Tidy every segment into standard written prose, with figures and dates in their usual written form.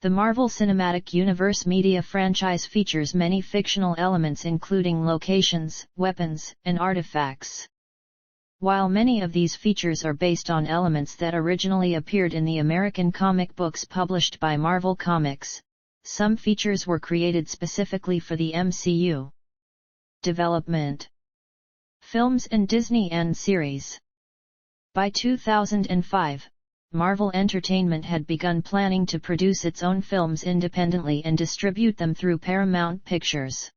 The Marvel Cinematic Universe media franchise features many fictional elements including locations, weapons, and artifacts. While many of these features are based on elements that originally appeared in the American comic books published by Marvel Comics, some features were created specifically for the MCU. Development. Films and Disney and series. By 2005, Marvel Entertainment had begun planning to produce its own films independently and distribute them through Paramount Pictures.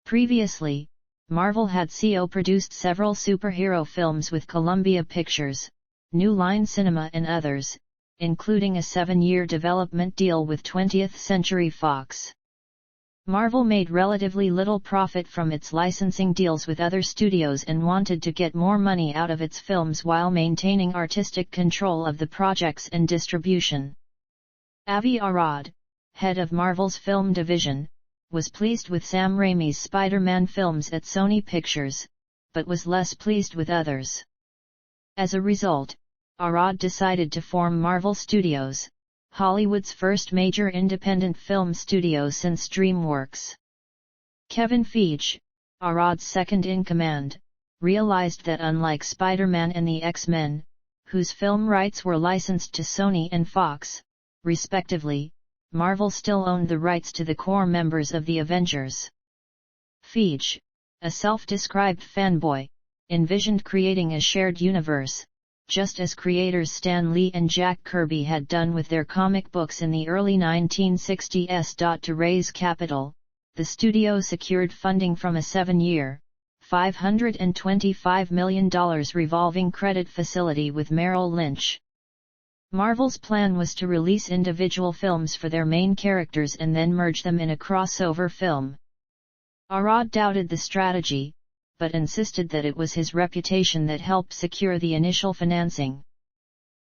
Previously, Marvel had co-produced several superhero films with Columbia Pictures, New Line Cinema and others, including a 7-year development deal with 20th Century Fox. Marvel made relatively little profit from its licensing deals with other studios and wanted to get more money out of its films while maintaining artistic control of the projects and distribution. Avi Arad, head of Marvel's film division, was pleased with Sam Raimi's Spider-Man films at Sony Pictures, but was less pleased with others. As a result, Arad decided to form Marvel Studios, Hollywood's first major independent film studio since DreamWorks. Kevin Feige, Arad's second-in-command, realized that unlike Spider-Man and the X-Men, whose film rights were licensed to Sony and Fox, respectively, Marvel still owned the rights to the core members of the Avengers. Feige, a self-described fanboy, envisioned creating a shared universe, just as creators Stan Lee and Jack Kirby had done with their comic books in the early 1960s. To raise capital, the studio secured funding from a 7-year, $525 million revolving credit facility with Merrill Lynch. Marvel's plan was to release individual films for their main characters and then merge them in a crossover film. Arad doubted the strategy, but insisted that it was his reputation that helped secure the initial financing.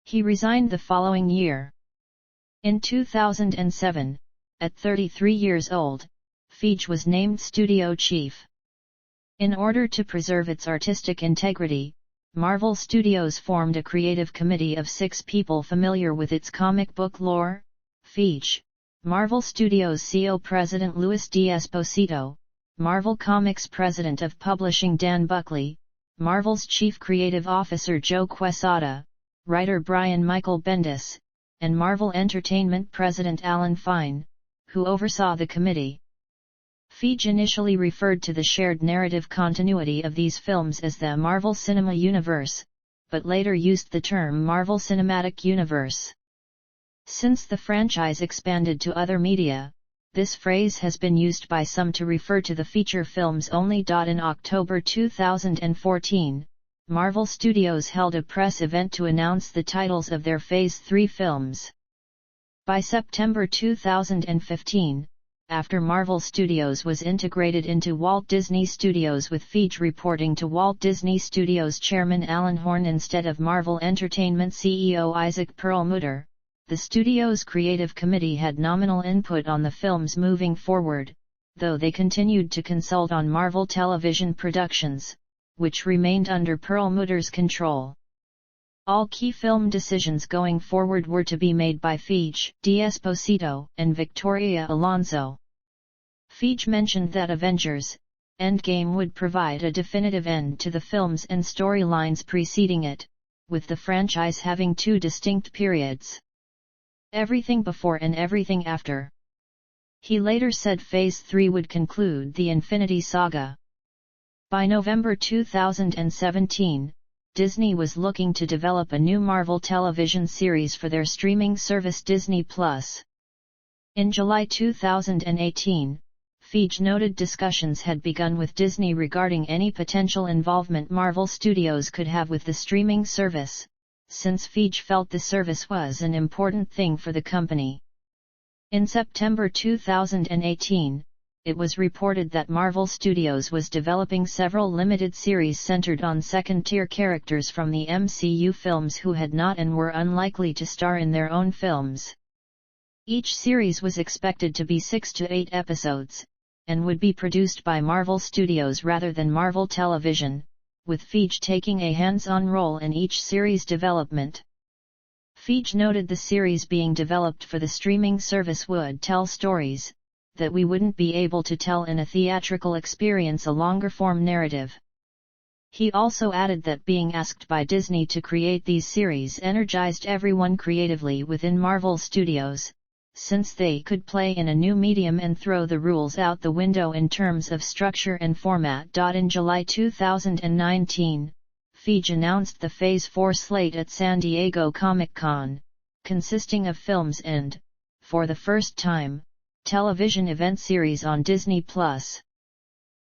He resigned the following year. In 2007, at 33 years old, Feige was named studio chief. In order to preserve its artistic integrity, Marvel Studios formed a creative committee of 6 people familiar with its comic book lore. Feige, Marvel Studios CO President Luis D'Esposito, Marvel Comics President of Publishing Dan Buckley, Marvel's Chief Creative Officer Joe Quesada, writer Brian Michael Bendis, and Marvel Entertainment President Alan Fine, who oversaw the committee. Feige initially referred to the shared narrative continuity of these films as the Marvel Cinema Universe, but later used the term Marvel Cinematic Universe. Since the franchise expanded to other media, this phrase has been used by some to refer to the feature films only. In October 2014, Marvel Studios held a press event to announce the titles of their Phase 3 films. By September 2015, after Marvel Studios was integrated into Walt Disney Studios with Feige reporting to Walt Disney Studios chairman Alan Horn instead of Marvel Entertainment CEO Isaac Perlmutter, the studio's creative committee had nominal input on the films moving forward, though they continued to consult on Marvel Television Productions, which remained under Perlmutter's control. All key film decisions going forward were to be made by Feige, D'Esposito, and Victoria Alonso. Feige mentioned that Avengers: Endgame would provide a definitive end to the films and storylines preceding it, with the franchise having 2 distinct periods. Everything before and everything after. He later said Phase 3 would conclude the Infinity Saga. By November 2017, Disney was looking to develop a new Marvel television series for their streaming service Disney+. In July 2018, Feige noted discussions had begun with Disney regarding any potential involvement Marvel Studios could have with the streaming service, since Feige felt the service was an important thing for the company. In September 2018, it was reported that Marvel Studios was developing several limited series centered on second-tier characters from the MCU films who had not and were unlikely to star in their own films. Each series was expected to be 6 to 8 episodes, and would be produced by Marvel Studios rather than Marvel Television, with Feige taking a hands-on role in each series' development. Feige noted the series being developed for the streaming service would tell stories that we wouldn't be able to tell in a theatrical experience, a longer-form narrative. He also added that being asked by Disney to create these series energized everyone creatively within Marvel Studios, since they could play in a new medium and throw the rules out the window in terms of structure and format. In July 2019, Feige announced the Phase 4 slate at San Diego Comic-Con, consisting of films and, for the first time, television event series on Disney+.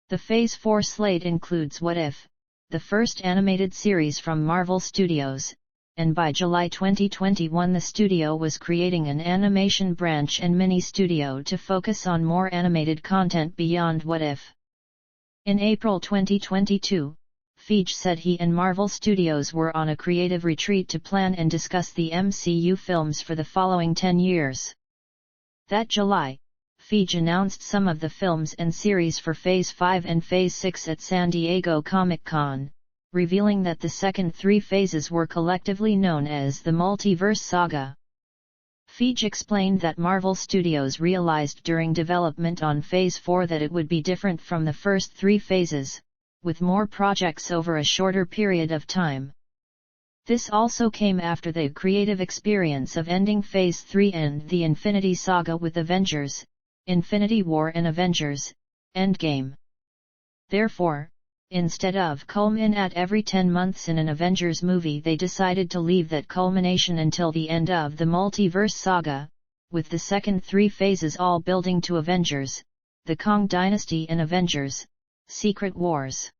The Phase 4 slate includes What If?, the first animated series from Marvel Studios, and by July 2021 the studio was creating an animation branch and mini-studio to focus on more animated content beyond What If. In April 2022, Feige said he and Marvel Studios were on a creative retreat to plan and discuss the MCU films for the following 10 years. That July, Feige announced some of the films and series for Phase 5 and Phase 6 at San Diego Comic-Con, revealing that the second 3 phases were collectively known as the Multiverse Saga. Feige explained that Marvel Studios realized during development on Phase 4 that it would be different from the first 3 phases, with more projects over a shorter period of time. This also came after the creative experience of ending Phase 3 and the Infinity Saga with Avengers, Infinity War and Avengers, Endgame. Therefore, instead of culminating at every 10 months in an Avengers movie, they decided to leave that culmination until the end of the Multiverse Saga, with the second 3 phases all building to Avengers, the Kang Dynasty and Avengers, Secret Wars.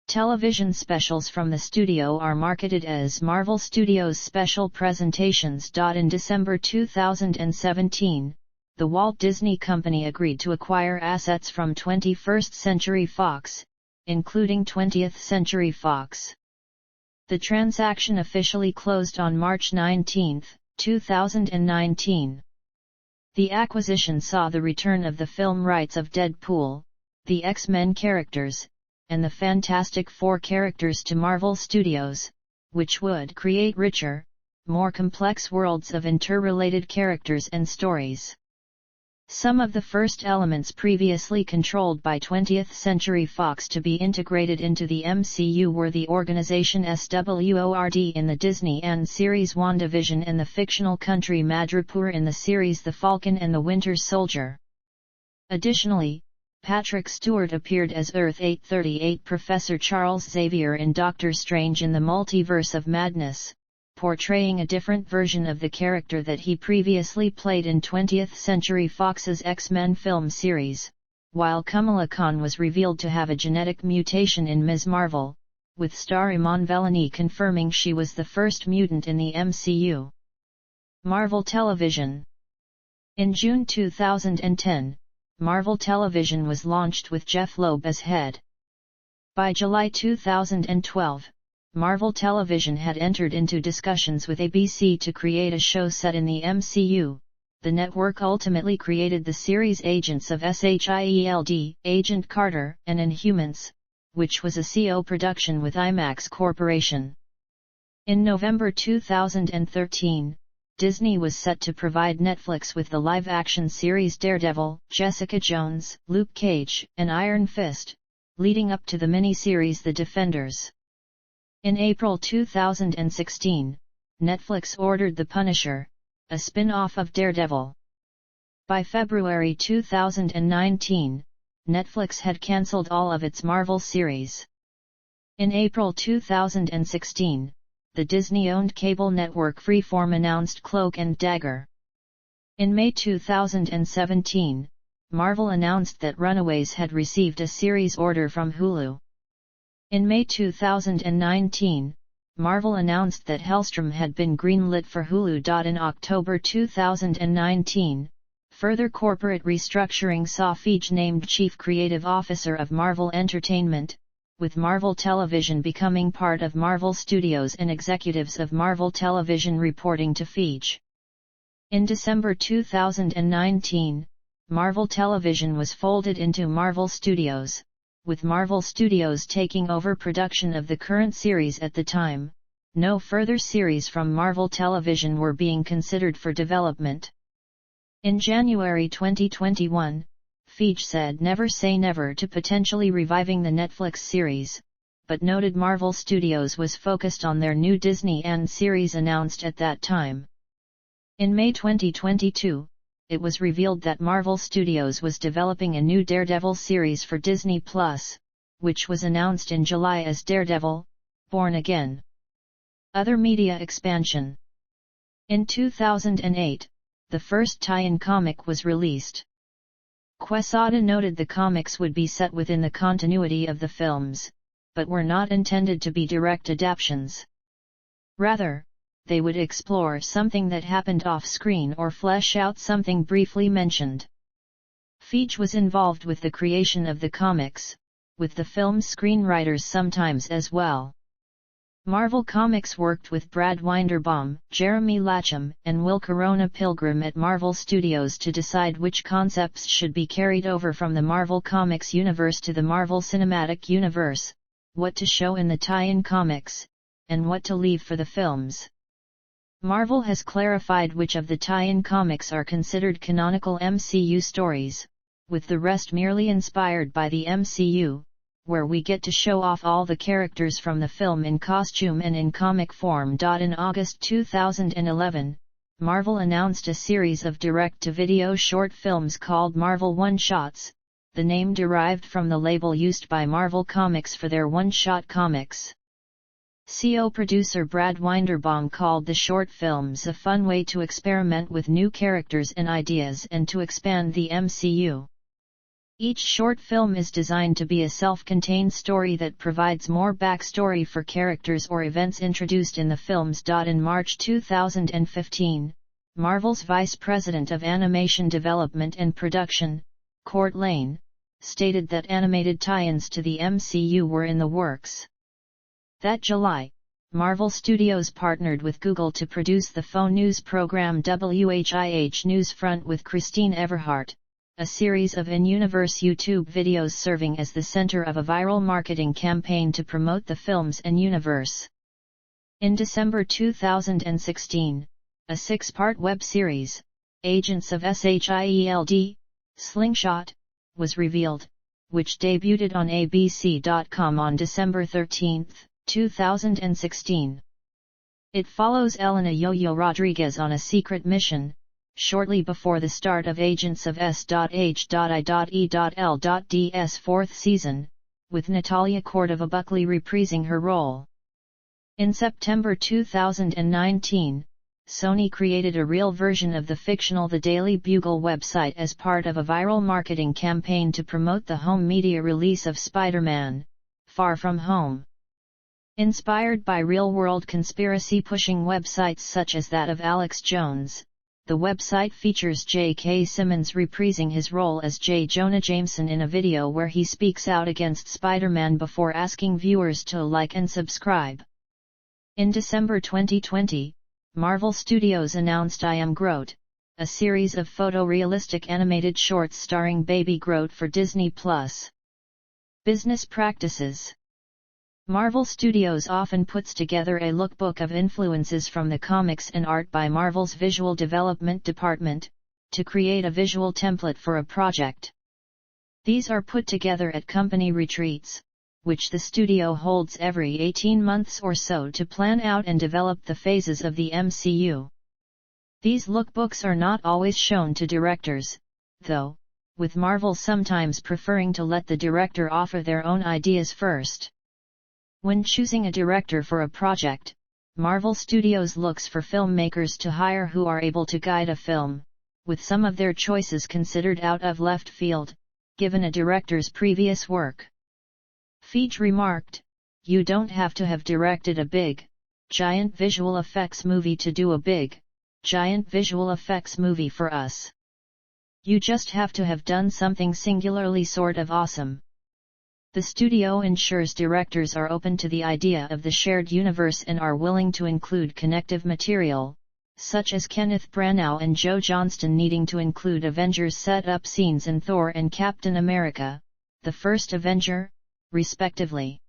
Television specials from the studio are marketed as Marvel Studios Special Presentations. In December 2017, the Walt Disney Company agreed to acquire assets from 21st Century Fox, including 20th Century Fox. The transaction officially closed on March 19, 2019. The acquisition saw the return of the film rights of Deadpool, the X-Men characters, and the Fantastic Four characters to Marvel Studios, which would create richer, more complex worlds of interrelated characters and stories. Some of the first elements previously controlled by 20th Century Fox to be integrated into the MCU were the organization SWORD in the Disney and series WandaVision and the fictional country Madripoor in the series The Falcon and the Winter Soldier. Additionally, Patrick Stewart appeared as Earth-838 Professor Charles Xavier in Doctor Strange in the Multiverse of Madness, portraying a different version of the character that he previously played in 20th Century Fox's X-Men film series, while Kamala Khan was revealed to have a genetic mutation in Ms. Marvel, with star Iman Vellani confirming she was the first mutant in the MCU. Marvel Television. In June 2010, Marvel Television was launched with Jeff Loeb as head. By July 2012, Marvel Television had entered into discussions with ABC to create a show set in the MCU. The network ultimately created the series Agents of S.H.I.E.L.D., Agent Carter, and Inhumans, which was a CO production with IMAX Corporation. In November 2013, Disney was set to provide Netflix with the live-action series Daredevil, Jessica Jones, Luke Cage, and Iron Fist, leading up to the miniseries The Defenders. In April 2016, Netflix ordered The Punisher, a spin-off of Daredevil. By February 2019, Netflix had cancelled all of its Marvel series. In April 2016, the Disney-owned cable network Freeform announced Cloak and Dagger. In May 2017, Marvel announced that Runaways had received a series order from Hulu. In May 2019, Marvel announced that Hellstrom had been greenlit for Hulu. In October 2019, further corporate restructuring saw Feige named Chief Creative Officer of Marvel Entertainment, with Marvel Television becoming part of Marvel Studios and executives of Marvel Television reporting to Feige. In December 2019, Marvel Television was folded into Marvel Studios, with Marvel Studios taking over production of the current series at the time, no further series from Marvel Television were being considered for development. In January 2021, Feige said never say never to potentially reviving the Netflix series, but noted Marvel Studios was focused on their new Disney and series announced at that time. In May 2022, it was revealed that Marvel Studios was developing a new Daredevil series for Disney+, which was announced in July as Daredevil: Born Again. Other media expansion. In 2008, the first tie-in comic was released. Quesada noted the comics would be set within the continuity of the films, but were not intended to be direct adaptations. Rather, they would explore something that happened off-screen or flesh out something briefly mentioned. Feige was involved with the creation of the comics, with the film's screenwriters sometimes as well. Marvel Comics worked with Brad Winderbaum, Jeremy Lacham, and Will Corona Pilgrim at Marvel Studios to decide which concepts should be carried over from the Marvel Comics universe to the Marvel Cinematic Universe, what to show in the tie-in comics, and what to leave for the films. Marvel has clarified which of the tie-in comics are considered canonical MCU stories, with the rest merely inspired by the MCU, where we get to show off all the characters from the film in costume and in comic form. In August 2011, Marvel announced a series of direct-to-video short films called Marvel One-Shots, the name derived from the label used by Marvel Comics for their one-shot comics. CO producer Brad Winderbaum called the short films a fun way to experiment with new characters and ideas and to expand the MCU. Each short film is designed to be a self-contained story that provides more backstory for characters or events introduced in the films. In March 2015, Marvel's Vice President of Animation Development and Production, Court Lane, stated that animated tie-ins to the MCU were in the works. That July, Marvel Studios partnered with Google to produce the phone news program WHIH Newsfront with Christine Everhart, a series of in-universe YouTube videos serving as the center of a viral marketing campaign to promote the films and universe. In December 2016, a 6-part web series, Agents of SHIELD, Slingshot, was revealed, which debuted on ABC.com on December 13, 2016. It follows Elena Yo-Yo Rodriguez on a secret mission, shortly before the start of Agents of S.H.I.E.L.'s 4th season, with Natalia Cordova-Buckley reprising her role. In September 2019, Sony created a real version of the fictional The Daily Bugle website as part of a viral marketing campaign to promote the home media release of Spider-Man: Far From Home. Inspired by real-world conspiracy-pushing websites such as that of Alex Jones, the website features J.K. Simmons reprising his role as J. Jonah Jameson in a video where he speaks out against Spider-Man before asking viewers to like and subscribe. In December 2020, Marvel Studios announced I Am Groot, a series of photorealistic animated shorts starring Baby Groot for Disney+. Business practices. Marvel Studios often puts together a lookbook of influences from the comics and art by Marvel's visual development department, to create a visual template for a project. These are put together at company retreats, which the studio holds every 18 months or so to plan out and develop the phases of the MCU. These lookbooks are not always shown to directors, though, with Marvel sometimes preferring to let the director offer their own ideas first. When choosing a director for a project, Marvel Studios looks for filmmakers to hire who are able to guide a film, with some of their choices considered out of left field, given a director's previous work. Feige remarked, "You don't have to have directed a big, giant visual effects movie to do a big, giant visual effects movie for us. You just have to have done something singularly sort of awesome." The studio ensures directors are open to the idea of the shared universe and are willing to include connective material, such as Kenneth Branagh and Joe Johnston needing to include Avengers set-up scenes in Thor and Captain America, the First Avenger, respectively.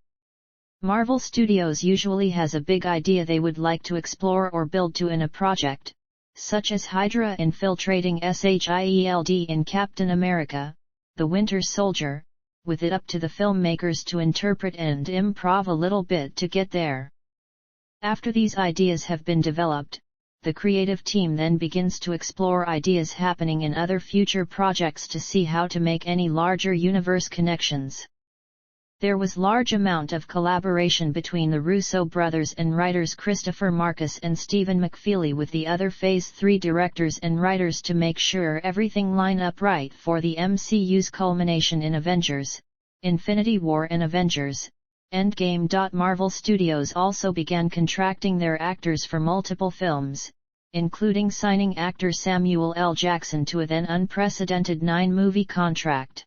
Marvel Studios usually has a big idea they would like to explore or build to in a project, such as Hydra infiltrating SHIELD in Captain America, The Winter Soldier, with it up to the filmmakers to interpret and improv a little bit to get there. After these ideas have been developed, the creative team then begins to explore ideas happening in other future projects to see how to make any larger universe connections. There was large amount of collaboration between the Russo brothers and writers Christopher Marcus and Stephen McFeely with the other Phase 3 directors and writers to make sure everything line up right for the MCU's culmination in Avengers, Infinity War and Avengers, Endgame. Marvel Studios also began contracting their actors for multiple films, including signing actor Samuel L. Jackson to a then unprecedented 9-movie contract.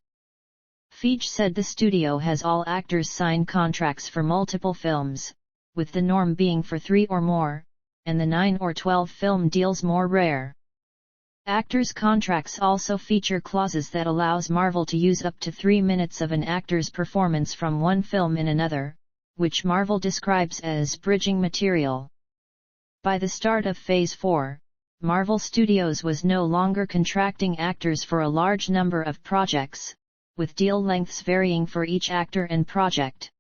Feige said the studio has all actors sign contracts for multiple films, with the norm being for 3 or more, and the 9 or 12 film deals more rare. Actors' contracts also feature clauses that allows Marvel to use up to 3 minutes of an actor's performance from one film in another, which Marvel describes as bridging material. By the start of Phase 4, Marvel Studios was no longer contracting actors for a large number of projects, with deal lengths varying for each actor and project.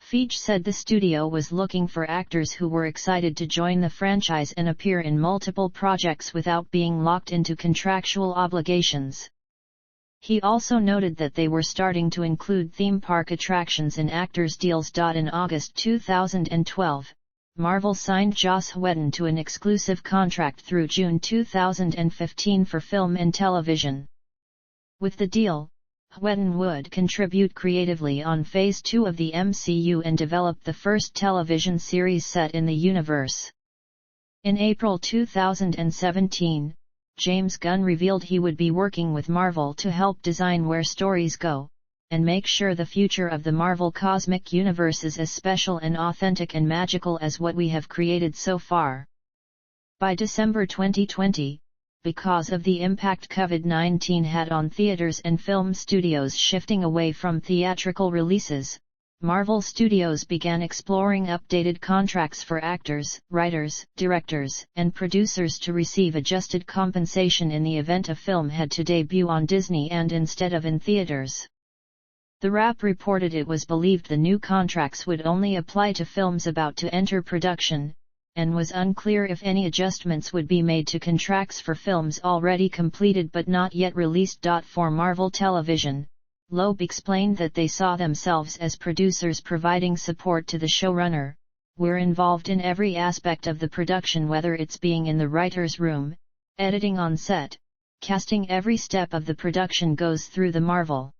Feige said the studio was looking for actors who were excited to join the franchise and appear in multiple projects without being locked into contractual obligations. He also noted that they were starting to include theme park attractions in actors' deals. In August 2012, Marvel signed Joss Whedon to an exclusive contract through June 2015 for film and television. With the deal, Whedon would contribute creatively on Phase 2 of the MCU and develop the first television series set in the universe. In April 2017, James Gunn revealed he would be working with Marvel to help design where stories go, and make sure the future of the Marvel Cosmic Universe is as special and authentic and magical as what we have created so far. By December 2020, because of the impact COVID-19 had on theaters and film studios shifting away from theatrical releases, Marvel Studios began exploring updated contracts for actors, writers, directors, and producers to receive adjusted compensation in the event a film had to debut on Disney and instead of in theaters. The Wrap reported it was believed the new contracts would only apply to films about to enter production, and was unclear if any adjustments would be made to contracts for films already completed but not yet released. For Marvel Television, Loeb explained that they saw themselves as producers providing support to the showrunner. We're involved in every aspect of the production, whether it's being in the writer's room, editing on set, casting. Every step of the production goes through the Marvel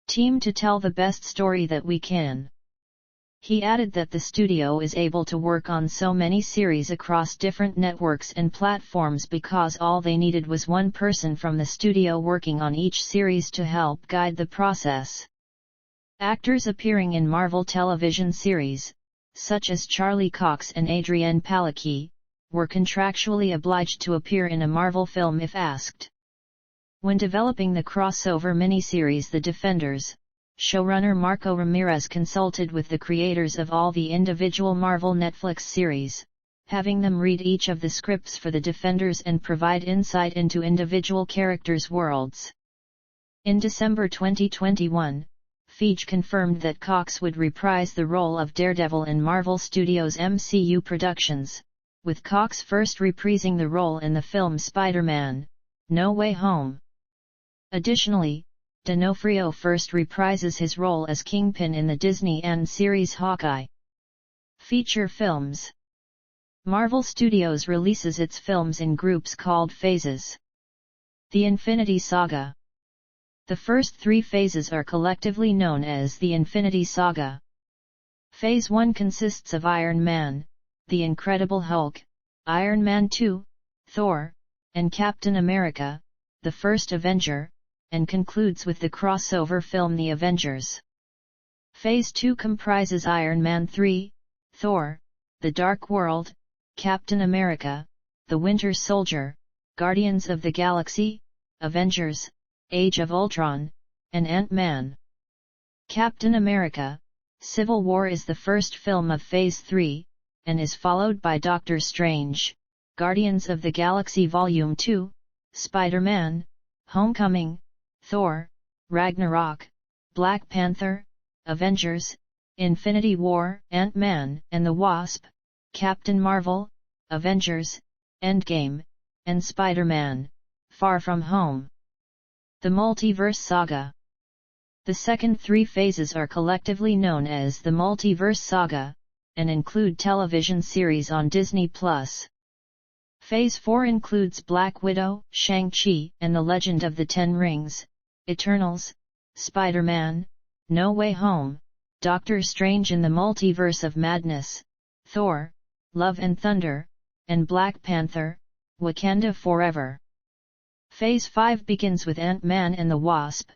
team to tell the best story that we can. He added that the studio is able to work on so many series across different networks and platforms because all they needed was one person from the studio working on each series to help guide the process. Actors appearing in Marvel television series, such as Charlie Cox and Adrienne Palicki, were contractually obliged to appear in a Marvel film if asked. When developing the crossover miniseries The Defenders, showrunner Marco Ramirez consulted with the creators of all the individual Marvel Netflix series, having them read each of the scripts for the Defenders and provide insight into individual characters' worlds. In December 2021, Feige confirmed that Cox would reprise the role of Daredevil in Marvel Studios' MCU productions, with Cox first reprising the role in the film Spider-Man: No Way Home. Additionally, D'Onofrio first reprises his role as Kingpin in the Disney and series Hawkeye. Feature films. Marvel Studios releases its films in groups called phases. The Infinity Saga. The first 3 phases are collectively known as the Infinity Saga. Phase 1 consists of Iron Man, The Incredible Hulk, Iron Man 2, Thor, and Captain America, the First Avenger, and concludes with the crossover film The Avengers. Phase 2 comprises Iron Man 3, Thor, The Dark World, Captain America, The Winter Soldier, Guardians of the Galaxy, Avengers, Age of Ultron, and Ant-Man. Captain America, Civil War is the first film of Phase 3, and is followed by Doctor Strange, Guardians of the Galaxy Volume 2, Spider-Man, Homecoming, Thor, Ragnarok, Black Panther, Avengers, Infinity War, Ant-Man and the Wasp, Captain Marvel, Avengers, Endgame, and Spider-Man, Far From Home. The Multiverse Saga. The second 3 phases are collectively known as the Multiverse Saga, and include television series on Disney+. Phase 4 includes Black Widow, Shang-Chi and the Legend of the Ten Rings, Eternals, Spider-Man, No Way Home, Doctor Strange in the Multiverse of Madness, Thor, Love and Thunder, and Black Panther, Wakanda Forever. Phase 5 begins with Ant-Man and the Wasp,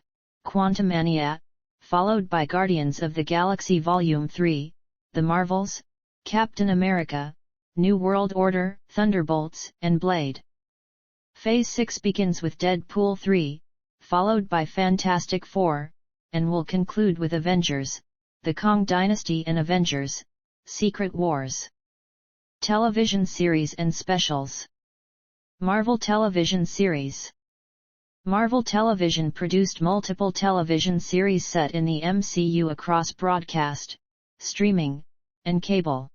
Quantumania, followed by Guardians of the Galaxy Volume 3, The Marvels, Captain America, New World Order, Thunderbolts, and Blade. Phase 6 begins with Deadpool 3, followed by Fantastic Four, and will conclude with Avengers, The Kang Dynasty and Avengers, Secret Wars. Television series and specials. Marvel Television Series. Marvel Television produced multiple television series set in the MCU across broadcast, streaming, and cable.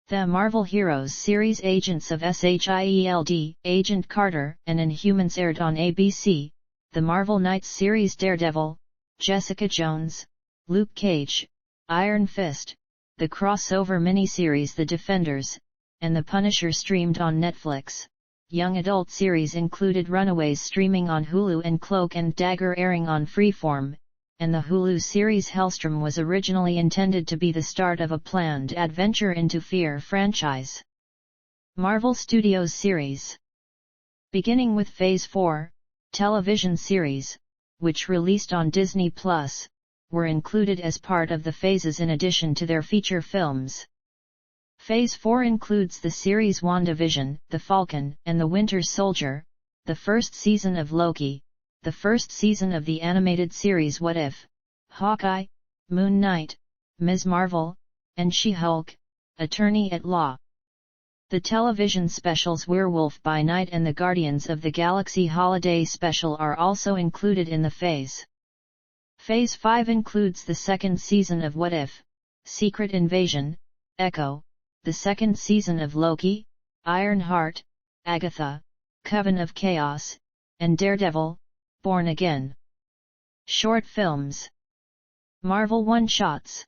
The Marvel Heroes series Agents of S.H.I.E.L.D., Agent Carter, and Inhumans aired on ABC, the Marvel Knights series Daredevil, Jessica Jones, Luke Cage, Iron Fist, the crossover miniseries The Defenders, and The Punisher streamed on Netflix. Young adult series included Runaways streaming on Hulu and Cloak and Dagger airing on Freeform, and the Hulu series Hellstrom was originally intended to be the start of a planned adventure into Fear franchise. Marvel Studios series. Beginning with Phase 4, television series, which released on Disney+, were included as part of the phases in addition to their feature films. Phase 4 includes the series WandaVision, The Falcon and the Winter Soldier, the first season of Loki, the first season of the animated series What If, Hawkeye, Moon Knight, Ms. Marvel, and She-Hulk, Attorney at Law. The television specials Werewolf by Night and the Guardians of the Galaxy Holiday Special are also included in the phase. Phase 5 includes the second season of What If, Secret Invasion, Echo, the second season of Loki, Ironheart, Agatha, Coven of Chaos, and Daredevil, Born Again. Short films. Marvel One-Shots.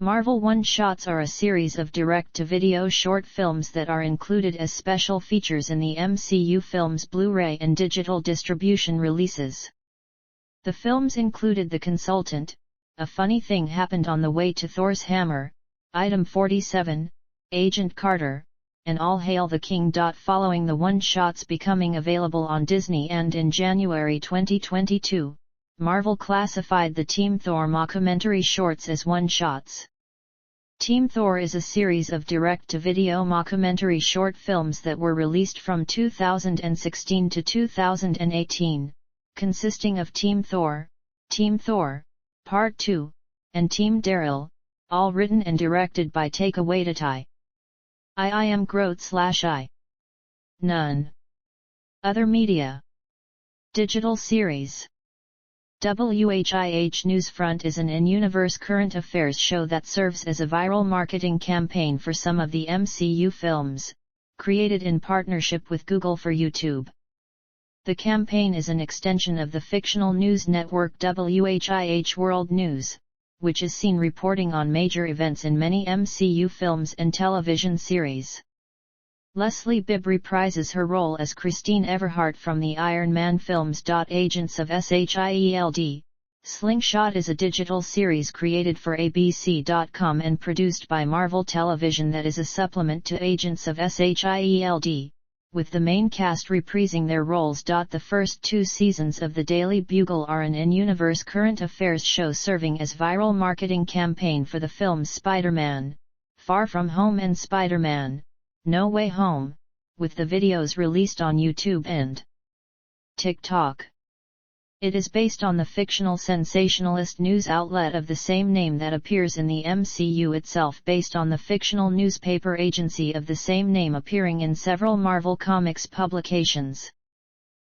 Marvel One-Shots are a series of direct-to-video short films that are included as special features in the MCU films' Blu-ray and digital distribution releases. The films included The Consultant, A Funny Thing Happened on the Way to Thor's Hammer, Item 47, Agent Carter, and All Hail the King. Following the one-shots becoming available on Disney and in January 2022, Marvel classified the Team Thor mockumentary shorts as one-shots. Team Thor is a series of direct-to-video mockumentary short films that were released from 2016 to 2018, consisting of Team Thor, Part 2, and Team Daryl, all written and directed by Taika Waititi. I am Groot/I. None. Other media. Digital series. WHIH Newsfront is an in-universe current affairs show that serves as a viral marketing campaign for some of the MCU films, created in partnership with Google for YouTube. The campaign is an extension of the fictional news network WHIH World News, which is seen reporting on major events in many MCU films and television series. Leslie Bibb reprises her role as Christine Everhart from the Iron Man films. Agents of S.H.I.E.L.D. Slingshot is a digital series created for ABC.com and produced by Marvel Television that is a supplement to Agents of S.H.I.E.L.D., with the main cast reprising their roles. The first 2 seasons of the Daily Bugle are an in-universe current affairs show serving as viral marketing campaign for the films Spider-Man, Far From Home and Spider-Man, No Way Home, with the videos released on YouTube and TikTok. It is based on the fictional sensationalist news outlet of the same name that appears in the MCU itself, based on the fictional newspaper agency of the same name appearing in several Marvel Comics publications.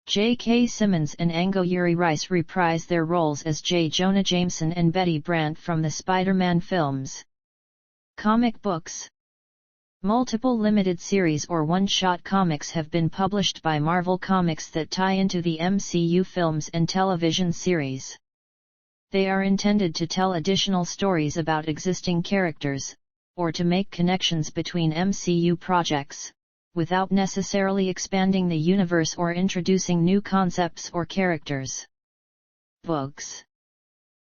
J.K. Simmons and Ango-Yuri Rice reprise their roles as J. Jonah Jameson and Betty Brant from the Spider-Man films. Comic books. Multiple limited series or one-shot comics have been published by Marvel Comics that tie into the MCU films and television series. They are intended to tell additional stories about existing characters, or to make connections between MCU projects, without necessarily expanding the universe or introducing new concepts or characters. Books.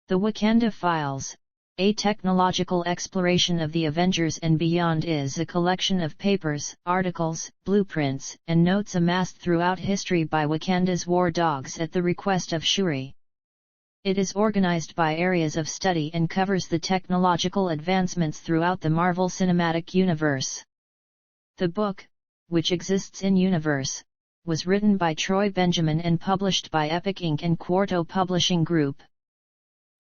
The Wakanda Files, a technological exploration of the Avengers and beyond, is a collection of papers, articles, blueprints, and notes amassed throughout history by Wakanda's war dogs at the request of Shuri. It is organized by areas of study and covers the technological advancements throughout the Marvel Cinematic Universe. The book, which exists in universe, was written by Troy Benjamin and published by Epic Inc. and Quarto Publishing Group.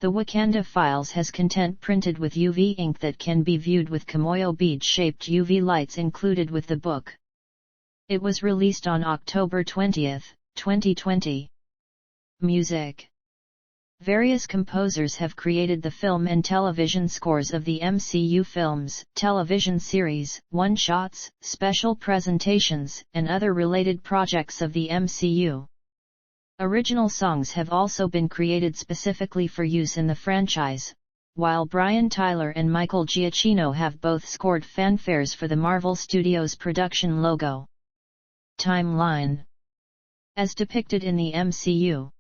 The Wakanda Files has content printed with UV ink that can be viewed with Kimoyo bead-shaped UV lights included with the book. It was released on October 20, 2020. Music. Various composers have created the film and television scores of the MCU films, television series, one-shots, special presentations, and other related projects of the MCU. Original songs have also been created specifically for use in the franchise, while Brian Tyler and Michael Giacchino have both scored fanfares for the Marvel Studios production logo. Timeline. As depicted in the MCU.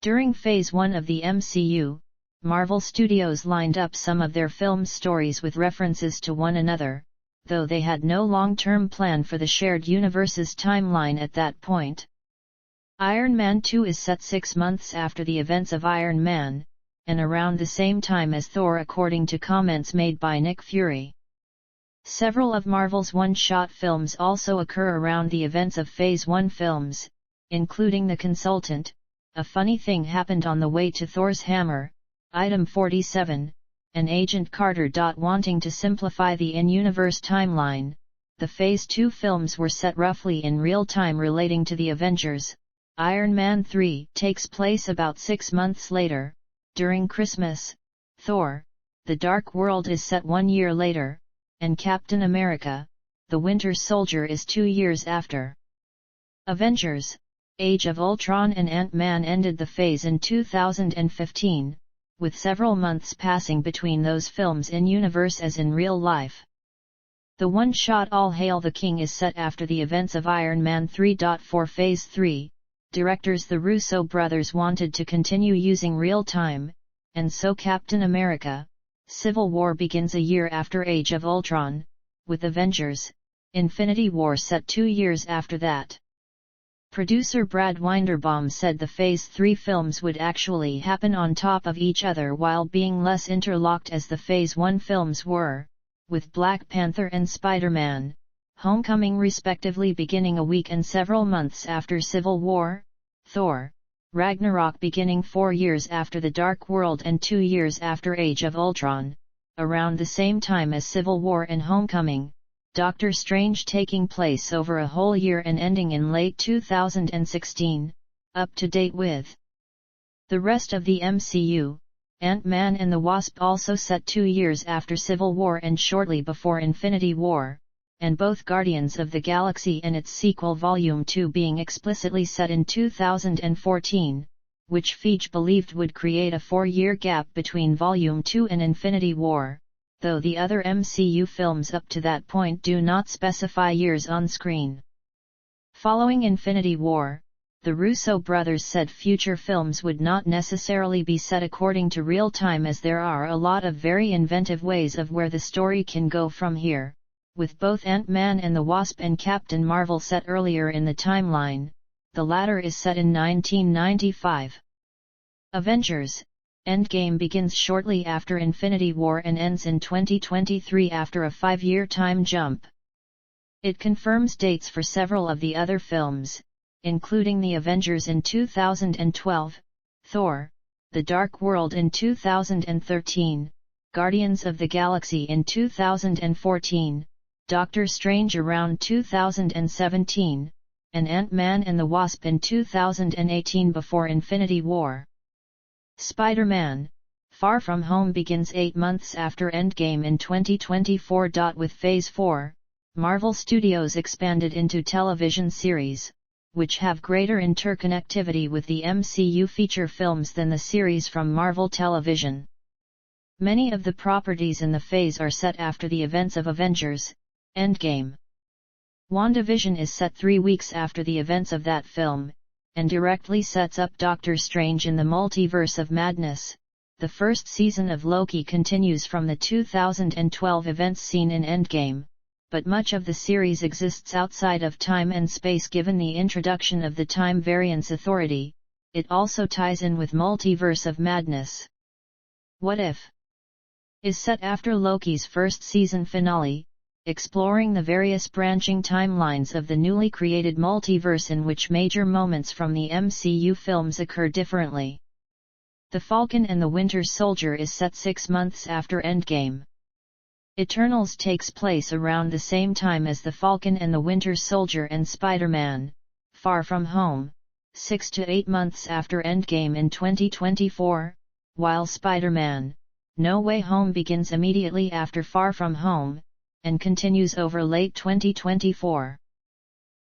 During Phase 1 of the MCU, Marvel Studios lined up some of their film stories with references to one another, though they had no long-term plan for the shared universe's timeline at that point. Iron Man 2 is set 6 months after the events of Iron Man, and around the same time as Thor, according to comments made by Nick Fury. Several of Marvel's one-shot films also occur around the events of Phase 1 films, including The Consultant, A Funny Thing Happened on the Way to Thor's Hammer, Item 47, and Agent Carter. Wanting to simplify the in-universe timeline, the Phase 2 films were set roughly in real time relating to the Avengers. Iron Man 3 takes place about 6 months later, during Christmas. Thor, The Dark World is set 1 year later, and Captain America, The Winter Soldier is 2 years after. Avengers, Age of Ultron and Ant-Man ended the phase in 2015, with several months passing between those films in universe as in real life. The one-shot All Hail the King is set after the events of Iron Man 3. For Phase 3, directors the Russo brothers wanted to continue using real time, and so Captain America, Civil War begins a year after Age of Ultron, with Avengers, Infinity War set 2 years after that. Producer Brad Winderbaum said the Phase 3 films would actually happen on top of each other while being less interlocked as the Phase 1 films were, with Black Panther and Spider-Man, Homecoming respectively beginning a week and several months after Civil War, Thor, Ragnarok beginning 4 years after The Dark World and 2 years after Age of Ultron, around the same time as Civil War and Homecoming, Doctor Strange taking place over a whole year and ending in late 2016, up to date with the rest of the MCU. Ant-Man and the Wasp also set 2 years after Civil War and shortly before Infinity War, and both Guardians of the Galaxy and its sequel Volume 2 being explicitly set in 2014, which Feige believed would create a 4-year gap between Volume 2 and Infinity War, though the other MCU films up to that point do not specify years on screen. Following Infinity War, the Russo brothers said future films would not necessarily be set according to real time, as there are a lot of very inventive ways of where the story can go from here, with both Ant-Man and the Wasp and Captain Marvel set earlier in the timeline. The latter is set in 1995. Avengers: Endgame begins shortly after Infinity War and ends in 2023 after a 5-year time jump. It confirms dates for several of the other films, including The Avengers in 2012, Thor: The Dark World in 2013, Guardians of the Galaxy in 2014, Doctor Strange around 2017, and Ant-Man and the Wasp in 2018 before Infinity War. Spider-Man: Far From Home begins 8 months after Endgame in 2024. With Phase 4, Marvel Studios expanded into television series, which have greater interconnectivity with the MCU feature films than the series from Marvel Television. Many of the properties in the phase are set after the events of Avengers: Endgame. WandaVision is set 3 weeks after the events of that film, and directly sets up Doctor Strange in the Multiverse of Madness. The first season of Loki continues from the 2012 events seen in Endgame, but much of the series exists outside of time and space given the introduction of the Time Variance Authority. It also ties in with Multiverse of Madness. What If? Is set after Loki's first season finale, exploring the various branching timelines of the newly created multiverse in which major moments from the MCU films occur differently. The Falcon and the Winter Soldier is set 6 months after Endgame. Eternals takes place around the same time as The Falcon and the Winter Soldier, and Spider-Man: Far From Home, 6 to 8 months after Endgame in 2024, while Spider-Man: No Way Home begins immediately after Far From Home, and continues over late 2024.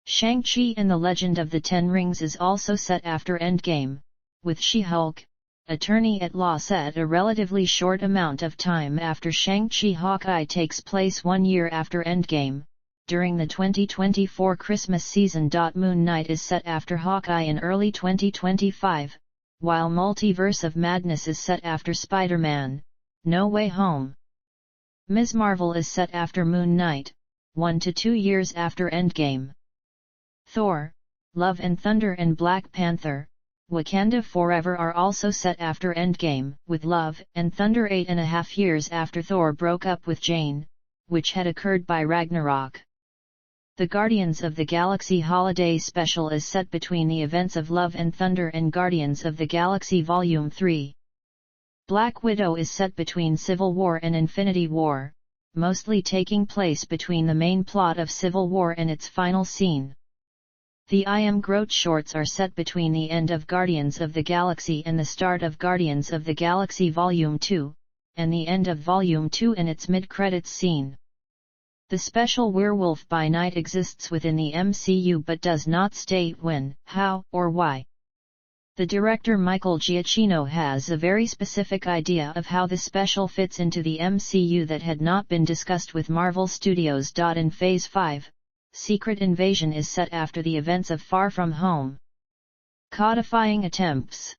Shang-Chi and the Legend of the Ten Rings is also set after Endgame, with She-Hulk: Attorney at Law set a relatively short amount of time after Shang-Chi. Hawkeye takes place 1 year after Endgame, during the 2024 Christmas season. Moon Knight is set after Hawkeye in early 2025, while Multiverse of Madness is set after Spider-Man: No Way Home. Ms. Marvel is set after Moon Knight, 1 to 2 years after Endgame. Thor: Love and Thunder and Black Panther: Wakanda Forever are also set after Endgame, with Love and Thunder 8.5 years after Thor broke up with Jane, which had occurred by Ragnarok. The Guardians of the Galaxy Holiday Special is set between the events of Love and Thunder and Guardians of the Galaxy Volume 3. Black Widow is set between Civil War and Infinity War, mostly taking place between the main plot of Civil War and its final scene. The I Am Groot shorts are set between the end of Guardians of the Galaxy and the start of Guardians of the Galaxy Volume 2, and the end of Volume 2 and its mid-credits scene. The special Werewolf by Night exists within the MCU but does not state when, how, or why. The director Michael Giacchino has a very specific idea of how the special fits into the MCU that had not been discussed with Marvel Studios. In Phase 5, Secret Invasion is set after the events of Far From Home. Codifying attempts.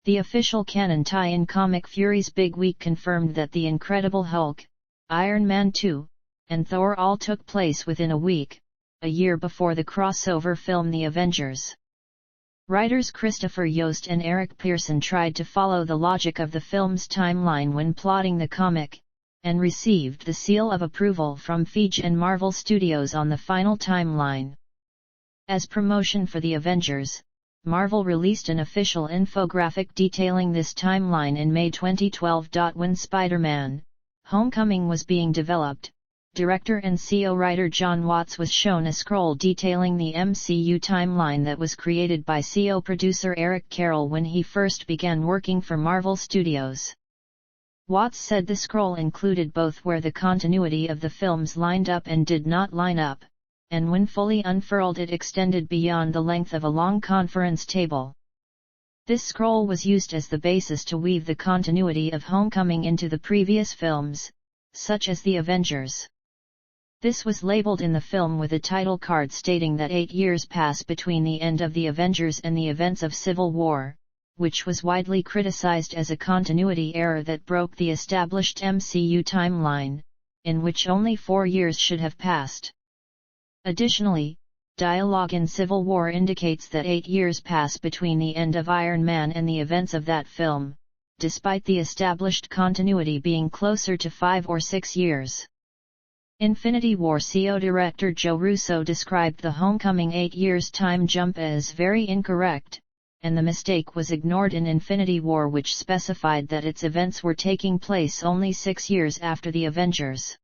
The official canon tie-in comic Fury's Big Week confirmed that The Incredible Hulk, Iron Man 2, and Thor all took place within a week, a year before the crossover film The Avengers. Writers Christopher Yost and Eric Pearson tried to follow the logic of the film's timeline when plotting the comic, and received the seal of approval from Feige and Marvel Studios on the final timeline. As promotion for The Avengers, Marvel released an official infographic detailing this timeline in May 2012. When Spider-Man: Homecoming was being developed, director and co-writer John Watts was shown a scroll detailing the MCU timeline that was created by co-producer Eric Carroll when he first began working for Marvel Studios. Watts said the scroll included both where the continuity of the films lined up and did not line up, and when fully unfurled it extended beyond the length of a long conference table. This scroll was used as the basis to weave the continuity of Homecoming into the previous films, such as The Avengers. This was labeled in the film with a title card stating that 8 years pass between the end of The Avengers and the events of Civil War, which was widely criticized as a continuity error that broke the established MCU timeline, in which only 4 years should have passed. Additionally, dialogue in Civil War indicates that 8 years pass between the end of Iron Man and the events of that film, despite the established continuity being closer to 5 or 6 years. Infinity War CO director Joe Russo described the Homecoming 8 years time jump as very incorrect, and the mistake was ignored in Infinity War, which specified that its events were taking place only 6 years after the Avengers.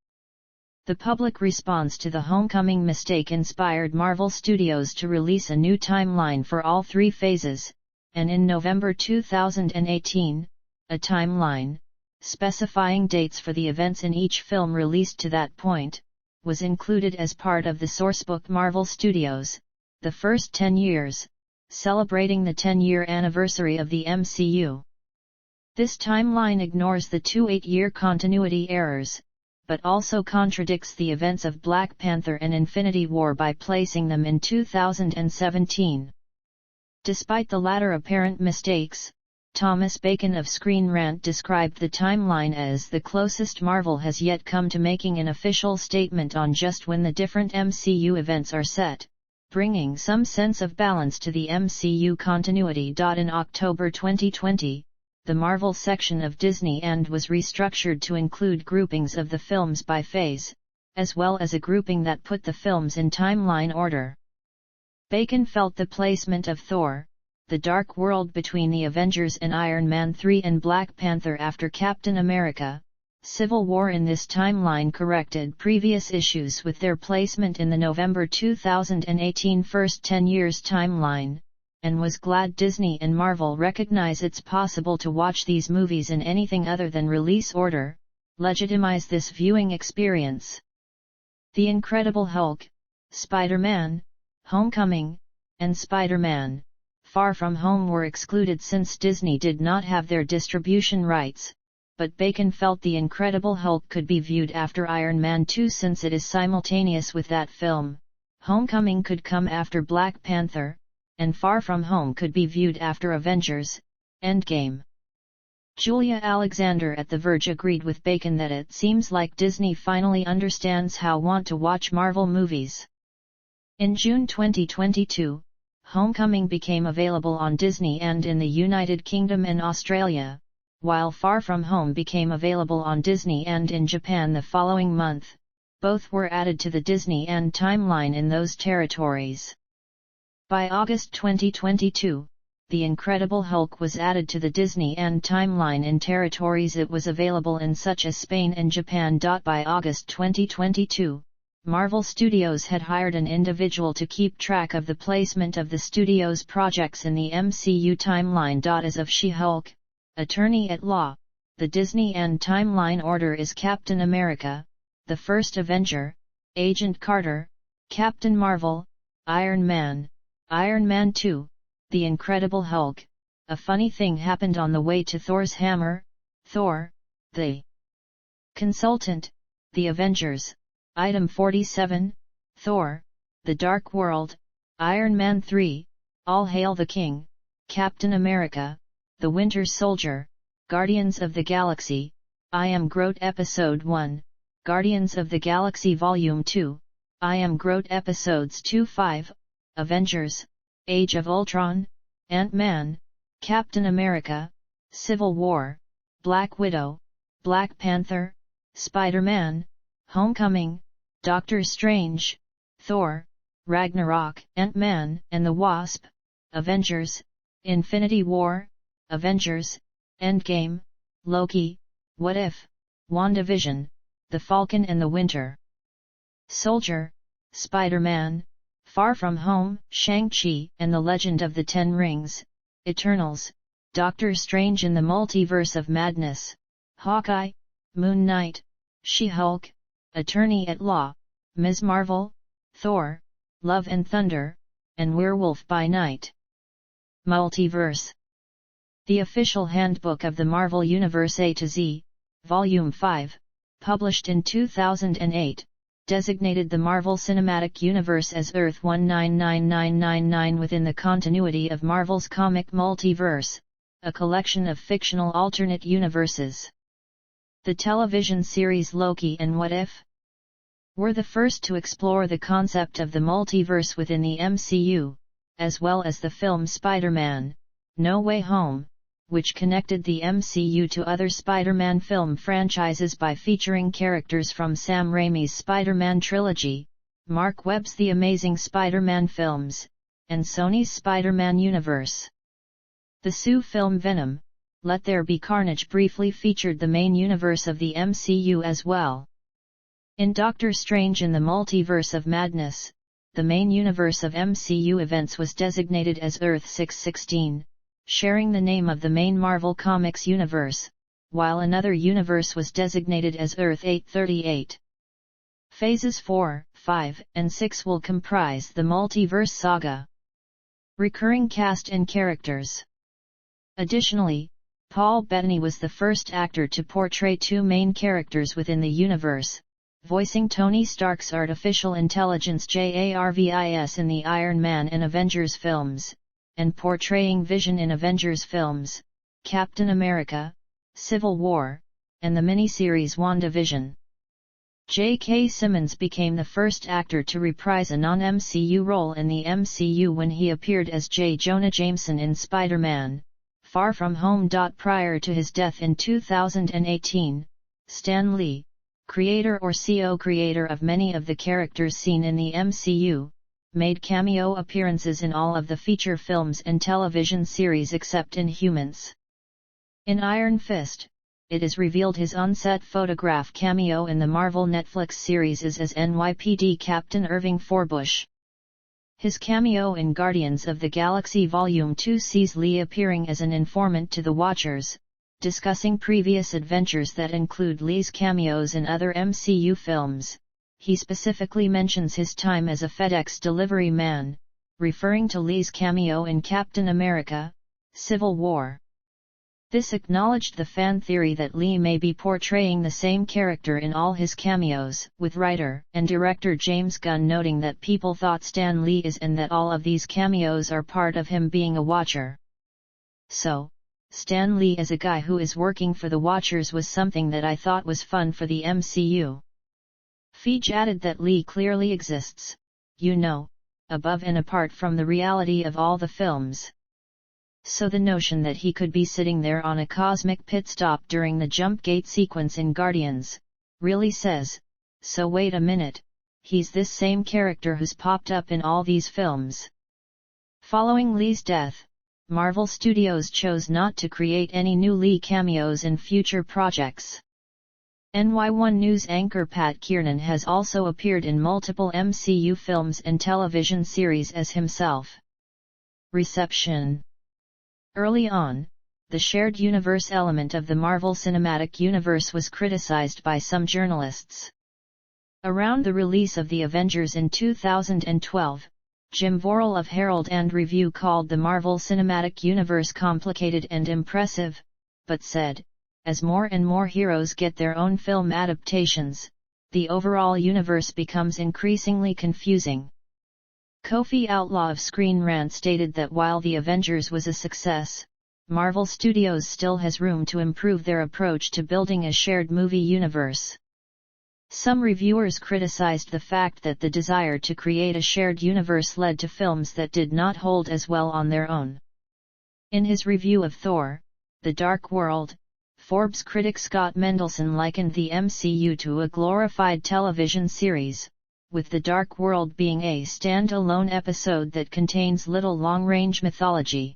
The public response to the Homecoming mistake inspired Marvel Studios to release a new timeline for all 3 phases, and in November 2018, a timeline, specifying dates for the events in each film released to that point, was included as part of the sourcebook. Marvel Studios, the first 10 years, celebrating the 10-year anniversary of the MCU. This timeline ignores the 2 8-year continuity errors, but also contradicts the events of Black Panther and Infinity War by placing them in 2017. Despite the latter apparent mistakes, Thomas Bacon of Screen Rant described the timeline as the closest Marvel has yet come to making an official statement on just when the different MCU events are set, bringing some sense of balance to the MCU continuity. In October 2020, the Marvel section of Disney and was restructured to include groupings of the films by phase, as well as a grouping that put the films in timeline order. Bacon felt the placement of Thor: The Dark World between the Avengers and Iron Man 3 and Black Panther after Captain America: Civil War in this timeline corrected previous issues with their placement in the November 2018 first 10 years timeline, and was glad Disney and Marvel recognize it's possible to watch these movies in anything other than release order, legitimize this viewing experience. The Incredible Hulk, Spider-Man, Homecoming, and Spider-Man: Far From Home were excluded since Disney did not have their distribution rights, but Bacon felt The Incredible Hulk could be viewed after Iron Man 2 since it is simultaneous with that film. Homecoming could come after Black Panther, and Far From Home could be viewed after Avengers: Endgame. Julia Alexander at The Verge agreed with Bacon that it seems like Disney finally understands how want to watch Marvel movies. In June 2022, Homecoming became available on Disney and in the United Kingdom and Australia, while Far From Home became available on Disney and in Japan the following month. Both were added to the Disney and timeline in those territories. By August 2022, The Incredible Hulk was added to the Disney and timeline in territories it was available in, such as Spain and Japan. By August 2022, Marvel Studios had hired an individual to keep track of the placement of the studio's projects in the MCU timeline. As of She-Hulk, Attorney at Law, the Disney and timeline order is Captain America, The First Avenger, Agent Carter, Captain Marvel, Iron Man 2, The Incredible Hulk. A funny thing happened on the way to Thor's hammer: Thor, the Consultant, The Avengers, Item 47, Thor, The Dark World, Iron Man 3, All Hail the King, Captain America, The Winter Soldier, Guardians of the Galaxy, I Am Groot Episode 1, Guardians of the Galaxy Volume 2, I Am Groot Episodes 2-5, Avengers, Age of Ultron, Ant-Man, Captain America, Civil War, Black Widow, Black Panther, Spider-Man, Homecoming, Doctor Strange, Thor, Ragnarok, Ant-Man and the Wasp, Avengers, Infinity War, Avengers, Endgame, Loki, What If, WandaVision, The Falcon and the Winter Soldier, Spider-Man, Far From Home, Shang-Chi and the Legend of the Ten Rings, Eternals, Doctor Strange in the Multiverse of Madness, Hawkeye, Moon Knight, She-Hulk, Attorney at Law, Ms. Marvel, Thor, Love and Thunder, and Werewolf by Night. Multiverse. The official handbook of the Marvel Universe A to Z, Volume 5, published in 2008, designated the Marvel Cinematic Universe as Earth 199999 within the continuity of Marvel's comic multiverse, a collection of fictional alternate universes. The television series Loki and What If were the first to explore the concept of the multiverse within the MCU, as well as the film Spider-Man: No Way Home, which connected the MCU to other Spider-Man film franchises by featuring characters from Sam Raimi's Spider-Man trilogy, Mark Webb's The Amazing Spider-Man films, and Sony's Spider-Man universe. The Sue film Venom, Let There Be Carnage briefly featured the main universe of the MCU as well. In Doctor Strange in the Multiverse of Madness, the main universe of MCU events was designated as Earth 616, sharing the name of the main Marvel Comics universe, while another universe was designated as Earth 838. Phases 4, 5, and 6 will comprise the multiverse saga. Recurring cast and characters. Additionally, Paul Bettany was the first actor to portray two main characters within the universe, voicing Tony Stark's artificial intelligence Jarvis in the Iron Man and Avengers films, and portraying Vision in Avengers films, Captain America, Civil War, and the miniseries WandaVision. J.K. Simmons became the first actor to reprise a non-MCU role in the MCU when he appeared as J. Jonah Jameson in Spider-Man: Far From Home. Prior to his death in 2018, Stan Lee, creator or co-creator of many of the characters seen in the MCU, made cameo appearances in all of the feature films and television series except Inhumans. In Iron Fist, it is revealed his on-set photograph cameo in the Marvel Netflix series is as NYPD Captain Irving Forbush. His cameo in Guardians of the Galaxy Volume 2 sees Lee appearing as an informant to the Watchers, discussing previous adventures that include Lee's cameos in other MCU films. He specifically mentions his time as a FedEx delivery man, referring to Lee's cameo in Captain America: Civil War. This acknowledged the fan theory that Lee may be portraying the same character in all his cameos, with writer and director James Gunn noting that people thought Stan Lee is and that all of these cameos are part of him being a Watcher. So, Stan Lee as a guy who is working for the Watchers was something that I thought was fun for the MCU. Feige added that Lee clearly exists, above and apart from the reality of all the films. So the notion that he could be sitting there on a cosmic pit stop during the jump gate sequence in Guardians, really says, so wait a minute, he's this same character who's popped up in all these films. Following Lee's death, Marvel Studios chose not to create any new Lee cameos in future projects. NY1 News anchor Pat Kiernan has also appeared in multiple MCU films and television series as himself. Reception. Early on, the shared universe element of the Marvel Cinematic Universe was criticized by some journalists. Around the release of The Avengers in 2012, Jim Vorel of Herald and Review called the Marvel Cinematic Universe complicated and impressive, but said, as more and more heroes get their own film adaptations, the overall universe becomes increasingly confusing. Kofi Outlaw of Screen Rant stated that while The Avengers was a success, Marvel Studios still has room to improve their approach to building a shared movie universe. Some reviewers criticized the fact that the desire to create a shared universe led to films that did not hold as well on their own. In his review of Thor: The Dark World, Forbes critic Scott Mendelson likened the MCU to a glorified television series, with The Dark World being a stand-alone episode that contains little long-range mythology.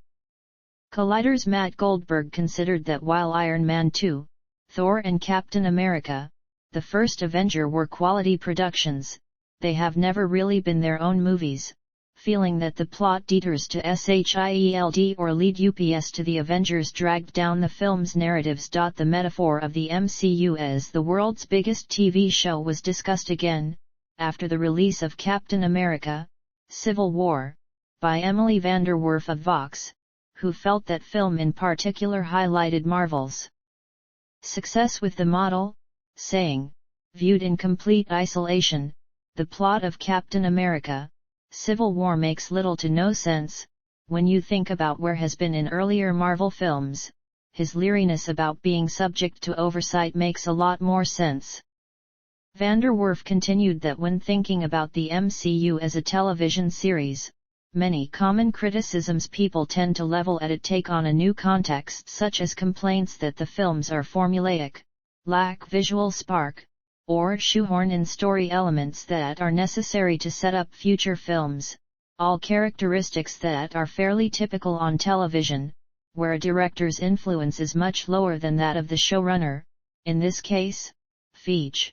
Collider's Matt Goldberg considered that while Iron Man 2, Thor and Captain America, the first Avenger were quality productions, they have never really been their own movies, feeling that the plot detours to SHIELD or lead UPS to the Avengers dragged down the film's narratives. The metaphor of the MCU as the world's biggest TV show was discussed again, after the release of Captain America: Civil War, by Emily Vanderwerf of Vox, who felt that film in particular highlighted Marvel's success with the model, saying, viewed in complete isolation, the plot of Captain America: Civil War makes little to no sense. When you think about where has been in earlier Marvel films, his leeriness about being subject to oversight makes a lot more sense. Vanderwerf continued that when thinking about the MCU as a television series, Many common criticisms people tend to level at it take on a new context, such as complaints that the films are formulaic, lack visual spark, or shoehorn in story elements that are necessary to set up future films, all characteristics that are fairly typical on television, where a director's influence is much lower than that of the showrunner, in this case, Feige.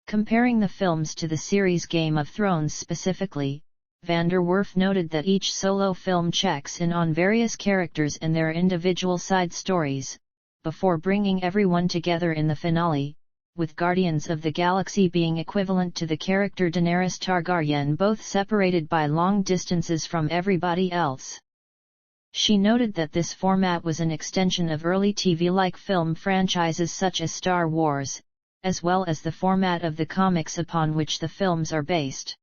Comparing the films to the series Game of Thrones specifically, Van der Werf noted that each solo film checks in on various characters and their individual side stories, before bringing everyone together in the finale, with Guardians of the Galaxy being equivalent to the character Daenerys Targaryen, both separated by long distances from everybody else. She noted that this format was an extension of early TV-like film franchises such as Star Wars, as well as the format of the comics upon which the films are based.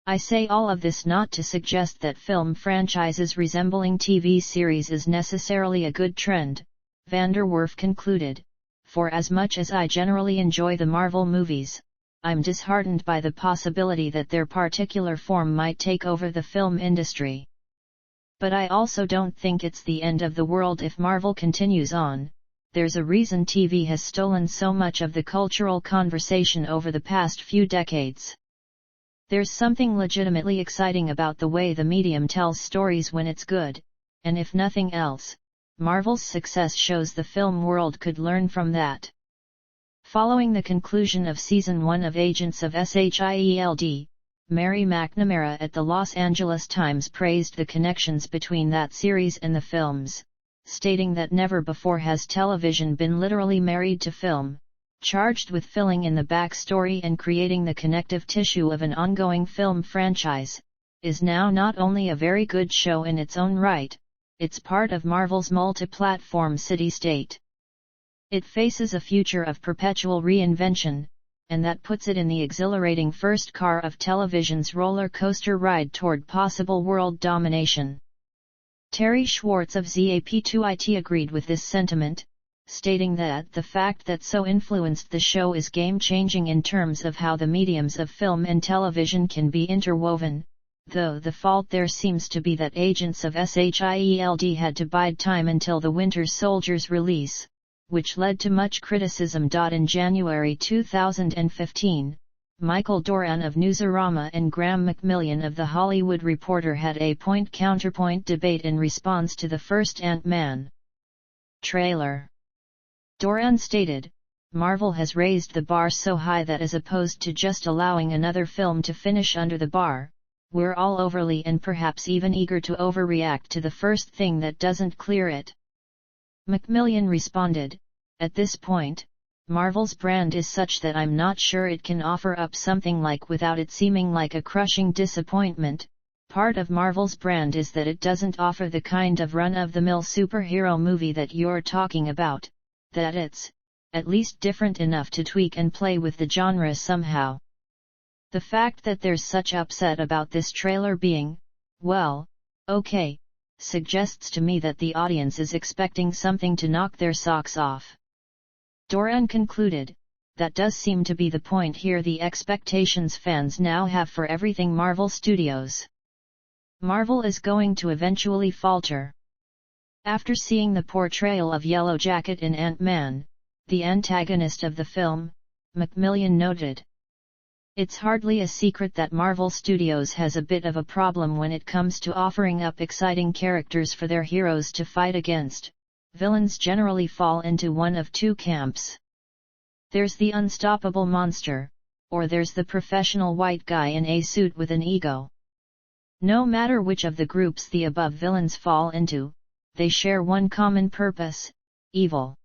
I say all of this not to suggest that film franchises resembling TV series is necessarily a good trend, Van der Werf concluded, for as much as I generally enjoy the Marvel movies, I'm disheartened by the possibility that their particular form might take over the film industry. But I also don't think it's the end of the world if Marvel continues on. There's a reason TV has stolen so much of the cultural conversation over the past few decades. There's something legitimately exciting about the way the medium tells stories when it's good, and if nothing else, Marvel's success shows the film world could learn from that. Following the conclusion of Season 1 of Agents of S.H.I.E.L.D., Mary McNamara at the Los Angeles Times praised the connections between that series and the films, stating that never before has television been literally married to film, charged with filling in the backstory and creating the connective tissue of an ongoing film franchise, is now not only a very good show in its own right, it's part of Marvel's multi-platform city-state. It faces a future of perpetual reinvention, and that puts it in the exhilarating first car of television's roller coaster ride toward possible world domination. Terry Schwartz of ZAP2IT agreed with this sentiment, stating that the fact that so influenced the show is game-changing in terms of how the mediums of film and television can be interwoven, though the fault there seems to be that Agents of S.H.I.E.L.D. had to bide time until the Winter Soldier's release, which led to much criticism. In January 2015, Michael Doran of Newsarama and Graham McMillan of The Hollywood Reporter had a point-counterpoint debate in response to the first Ant-Man trailer. Doran stated, "Marvel has raised the bar so high that as opposed to just allowing another film to finish under the bar, we're all overly and perhaps even eager to overreact to the first thing that doesn't clear it." McMillan responded, "At this point, Marvel's brand is such that I'm not sure it can offer up something like without it seeming like a crushing disappointment. Part of Marvel's brand is that it doesn't offer the kind of run-of-the-mill superhero movie that you're talking about, that it's, at least, different enough to tweak and play with the genre somehow. The fact that there's such upset about this trailer being, well, okay, suggests to me that the audience is expecting something to knock their socks off." Doran concluded, "That does seem to be the point here, the expectations fans now have for everything Marvel Studios. Marvel is going to eventually falter." After seeing the portrayal of Yellow Jacket in Ant-Man, the antagonist of the film, McMillan noted, "It's hardly a secret that Marvel Studios has a bit of a problem when it comes to offering up exciting characters for their heroes to fight against. Villains generally fall into one of two camps. There's the unstoppable monster, or there's the professional white guy in a suit with an ego. No matter which of the groups the above villains fall into, they share one common purpose: evil.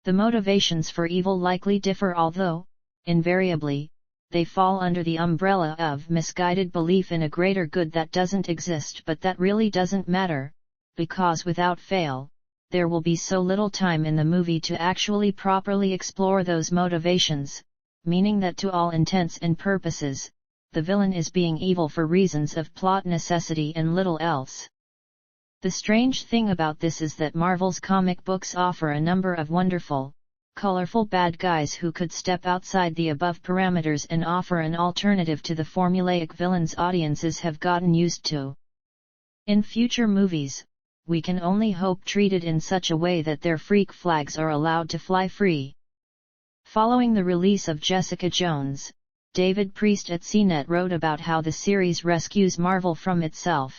The motivations for evil likely differ, although, invariably, they fall under the umbrella of misguided belief in a greater good that doesn't exist but that really doesn't matter, because without fail, there will be so little time in the movie to actually properly explore those motivations, meaning that to all intents and purposes, the villain is being evil for reasons of plot necessity and little else. The strange thing about this is that Marvel's comic books offer a number of wonderful, colorful bad guys who could step outside the above parameters and offer an alternative to the formulaic villains audiences have gotten used to. In future movies, we can only hope treated in such a way that their freak flags are allowed to fly free. Following the release of Jessica Jones, David Priest at CNET wrote about how the series rescues Marvel from itself.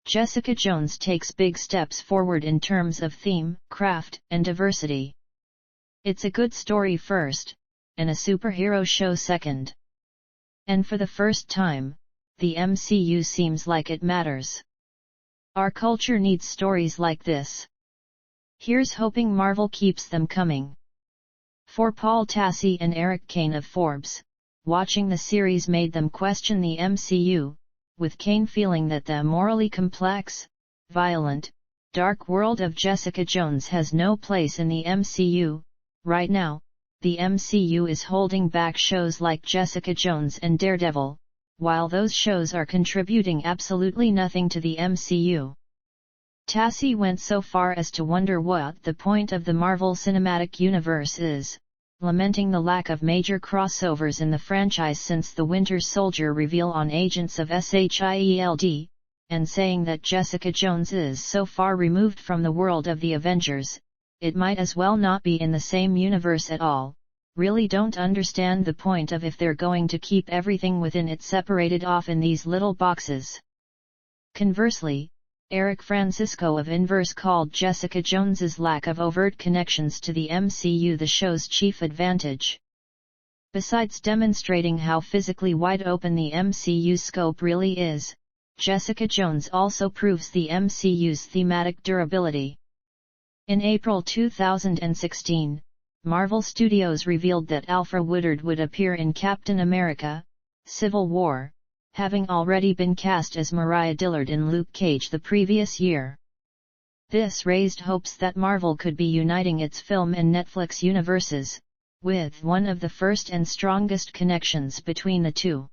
Jessica Jones takes big steps forward in terms of theme, craft, and diversity. It's a good story first, and a superhero show second. And for the first time, the MCU seems like it matters. Our culture needs stories like this. Here's hoping Marvel keeps them coming. For Paul Tassi and Eric Kane of Forbes, watching the series made them question the MCU, with Kane feeling that the morally complex, violent, dark world of Jessica Jones has no place in the MCU. Right now, the MCU is holding back shows like Jessica Jones and Daredevil, while those shows are contributing absolutely nothing to the MCU. Tassi went so far as to wonder what the point of the Marvel Cinematic Universe is, lamenting the lack of major crossovers in the franchise since the Winter Soldier reveal on Agents of S.H.I.E.L.D., and saying that Jessica Jones is so far removed from the world of the Avengers, it might as well not be in the same universe at all. Really don't understand the point of if they're going to keep everything within it separated off in these little boxes. Conversely, Eric Francisco of Inverse called Jessica Jones's lack of overt connections to the MCU the show's chief advantage. Besides demonstrating how physically wide open the MCU's scope really is, Jessica Jones also proves the MCU's thematic durability. In April 2016, Marvel Studios revealed that Alfre Woodard would appear in Captain America: Civil War, having already been cast as Mariah Dillard in Luke Cage the previous year. This raised hopes that Marvel could be uniting its film and Netflix universes, with one of the first and strongest connections between the two.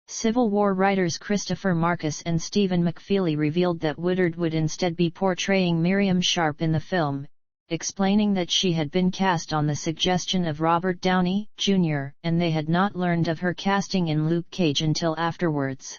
Civil War writers Christopher Marcus and Stephen McFeely revealed that Woodard would instead be portraying Miriam Sharp in the film, explaining that she had been cast on the suggestion of Robert Downey, Jr., and they had not learned of her casting in Luke Cage until afterwards.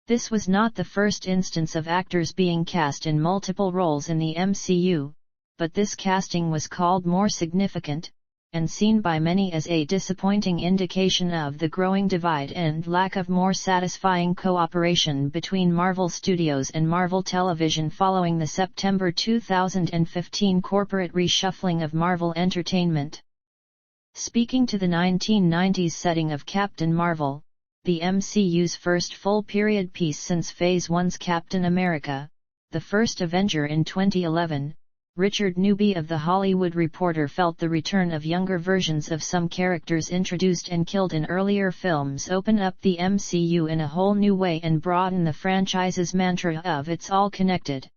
This was not the first instance of actors being cast in multiple roles in the MCU, but this casting was called more significant, and seen by many as a disappointing indication of the growing divide and lack of more satisfying cooperation between Marvel Studios and Marvel Television following the September 2015 corporate reshuffling of Marvel Entertainment. Speaking to the 1990s setting of Captain Marvel, the MCU's first full-period piece since Phase 1's Captain America, the first Avenger in 2011, Richard Newby of The Hollywood Reporter felt the return of younger versions of some characters introduced and killed in earlier films open up the MCU in a whole new way and broaden the franchise's mantra of "it's all connected."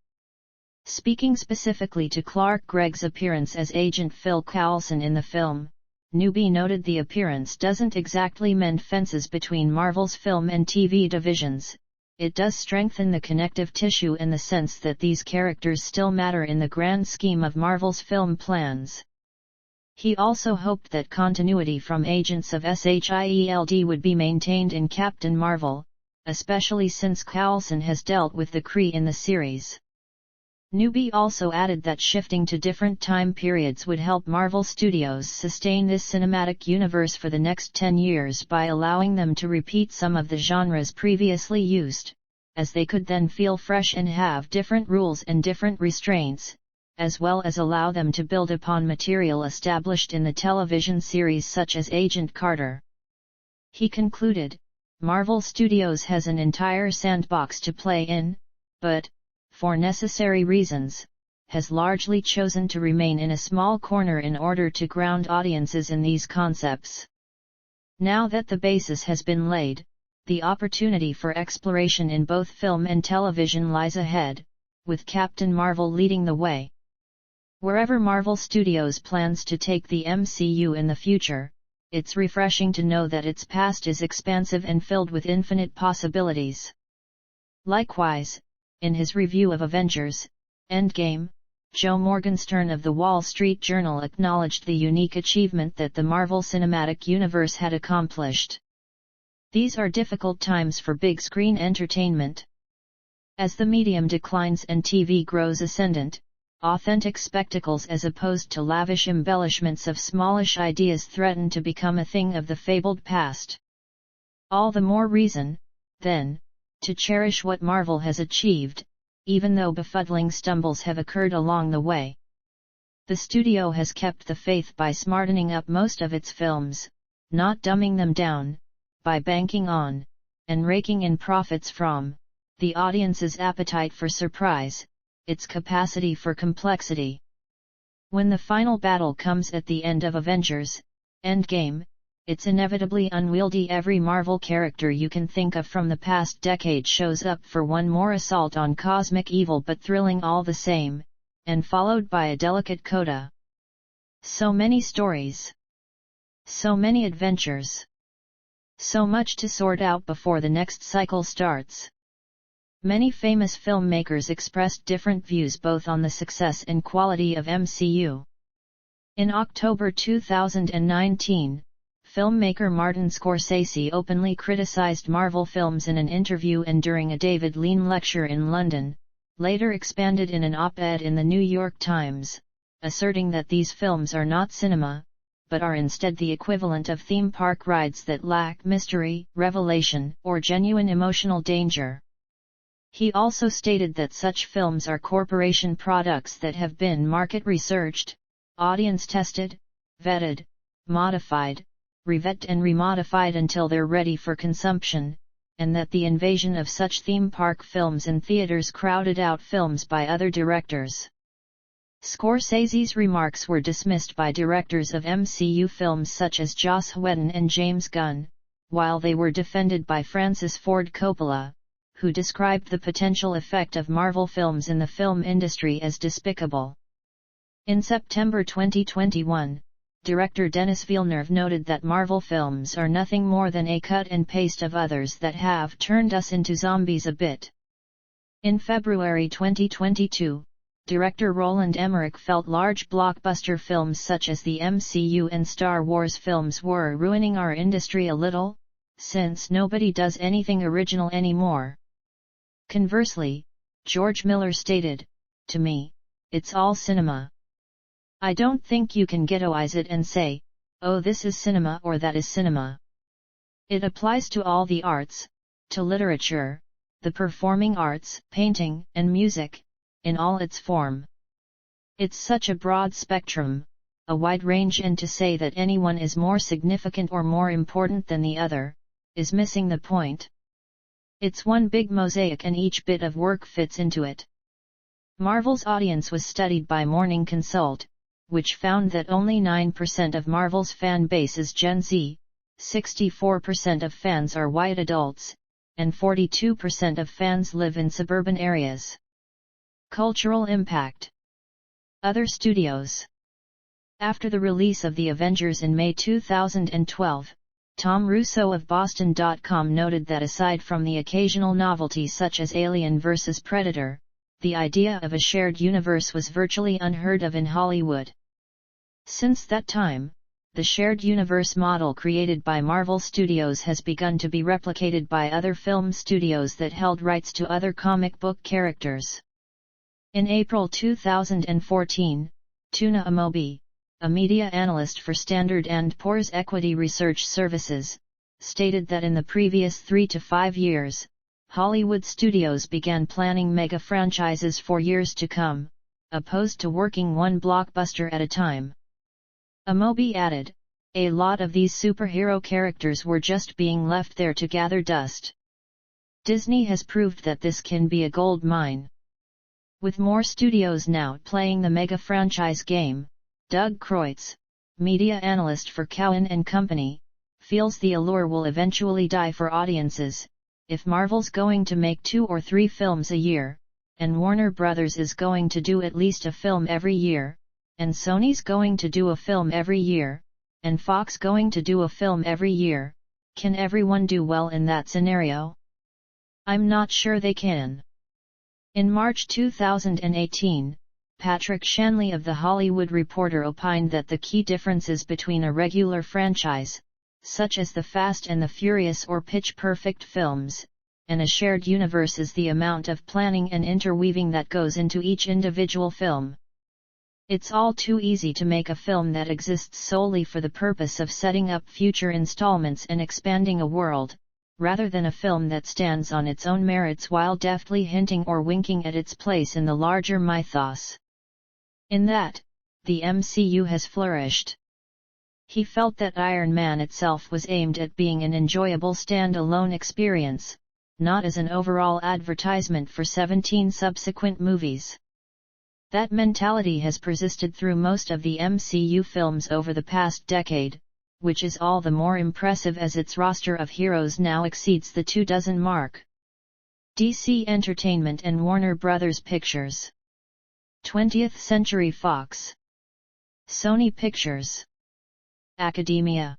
Speaking specifically to Clark Gregg's appearance as Agent Phil Coulson in the film, Newby noted the appearance doesn't exactly mend fences between Marvel's film and TV divisions. It does strengthen the connective tissue in the sense that these characters still matter in the grand scheme of Marvel's film plans. He also hoped that continuity from Agents of S.H.I.E.L.D. would be maintained in Captain Marvel, especially since Coulson has dealt with the Kree in the series. Newby also added that shifting to different time periods would help Marvel Studios sustain this cinematic universe for the next 10 years by allowing them to repeat some of the genres previously used, as they could then feel fresh and have different rules and different restraints, as well as allow them to build upon material established in the television series such as Agent Carter. He concluded, Marvel Studios has an entire sandbox to play in, but, for necessary reasons, has largely chosen to remain in a small corner in order to ground audiences in these concepts. Now that the basis has been laid, the opportunity for exploration in both film and television lies ahead, with Captain Marvel leading the way. Wherever Marvel Studios plans to take the MCU in the future, it's refreshing to know that its past is expansive and filled with infinite possibilities. Likewise, in his review of Avengers: Endgame, Joe Morgenstern of the Wall Street Journal acknowledged the unique achievement that the Marvel Cinematic Universe had accomplished. These are difficult times for big-screen entertainment. As the medium declines and TV grows ascendant, authentic spectacles as opposed to lavish embellishments of smallish ideas threaten to become a thing of the fabled past. All the more reason, then, to cherish what Marvel has achieved, even though befuddling stumbles have occurred along the way. The studio has kept the faith by smartening up most of its films, not dumbing them down, by banking on, and raking in profits from, the audience's appetite for surprise, its capacity for complexity. When the final battle comes at the end of Avengers: Endgame, it's inevitably unwieldy. Every Marvel character you can think of from the past decade shows up for one more assault on cosmic evil, but thrilling all the same, and followed by a delicate coda. So many stories. So many adventures. So much to sort out before the next cycle starts. Many famous filmmakers expressed different views both on the success and quality of MCU. In October 2019, filmmaker Martin Scorsese openly criticized Marvel films in an interview and during a David Lean lecture in London, later expanded in an op-ed in the New York Times, asserting that these films are not cinema, but are instead the equivalent of theme park rides that lack mystery, revelation, or genuine emotional danger. He also stated that such films are corporation products that have been market researched, audience tested, vetted, modified, revet and remodified until they're ready for consumption, and that the invasion of such theme park films in theaters crowded out films by other directors. Scorsese's remarks were dismissed by directors of MCU films such as Joss Whedon and James Gunn, while they were defended by Francis Ford Coppola, who described the potential effect of Marvel films in the film industry as despicable. In September 2021, director Denis Villeneuve noted that Marvel films are nothing more than a cut and paste of others that have turned us into zombies a bit. In February 2022, director Roland Emmerich felt large blockbuster films such as the MCU and Star Wars films were ruining our industry a little, since nobody does anything original anymore. Conversely, George Miller stated, "To me, it's all cinema. I don't think you can ghettoize it and say, oh, this is cinema or that is cinema. It applies to all the arts, to literature, the performing arts, painting, and music, in all its form. It's such a broad spectrum, a wide range, and to say that anyone is more significant or more important than the other, is missing the point. It's one big mosaic and each bit of work fits into it." Marvel's audience was studied by Morning Consult, which found that only 9% of Marvel's fan base is Gen Z, 64% of fans are white adults, and 42% of fans live in suburban areas. Cultural impact. Other studios. After the release of The Avengers in May 2012, Tom Russo of Boston.com noted that aside from the occasional novelty such as Alien vs. Predator, the idea of a shared universe was virtually unheard of in Hollywood. Since that time, the shared universe model created by Marvel Studios has begun to be replicated by other film studios that held rights to other comic book characters. In April 2014, Tuna Amobi, a media analyst for Standard & Poor's Equity Research Services, stated that in the previous 3 to 5 years, Hollywood studios began planning mega franchises for years to come, opposed to working one blockbuster at a time. Amobi added, "A lot of these superhero characters were just being left there to gather dust. Disney has proved that this can be a gold mine. With more studios now playing the mega franchise game," Doug Kreutz, media analyst for Cowen and Company, feels the allure will eventually die for audiences. If Marvel's going to make 2 or 3 films a year, and Warner Brothers is going to do at least a film every year, and Sony's going to do a film every year, and Fox going to do a film every year, can everyone do well in that scenario? I'm not sure they can. In March 2018, Patrick Shanley of The Hollywood Reporter opined that the key differences between a regular franchise, such as the Fast and the Furious or Pitch Perfect films, and a shared universe is the amount of planning and interweaving that goes into each individual film. It's all too easy to make a film that exists solely for the purpose of setting up future installments and expanding a world, rather than a film that stands on its own merits while deftly hinting or winking at its place in the larger mythos. In that, the MCU has flourished. He felt that Iron Man itself was aimed at being an enjoyable stand-alone experience, not as an overall advertisement for 17 subsequent movies. That mentality has persisted through most of the MCU films over the past decade, which is all the more impressive as its roster of heroes now exceeds the 24 mark. DC Entertainment and Warner Bros. Pictures. 20th Century Fox. Sony Pictures. Academia.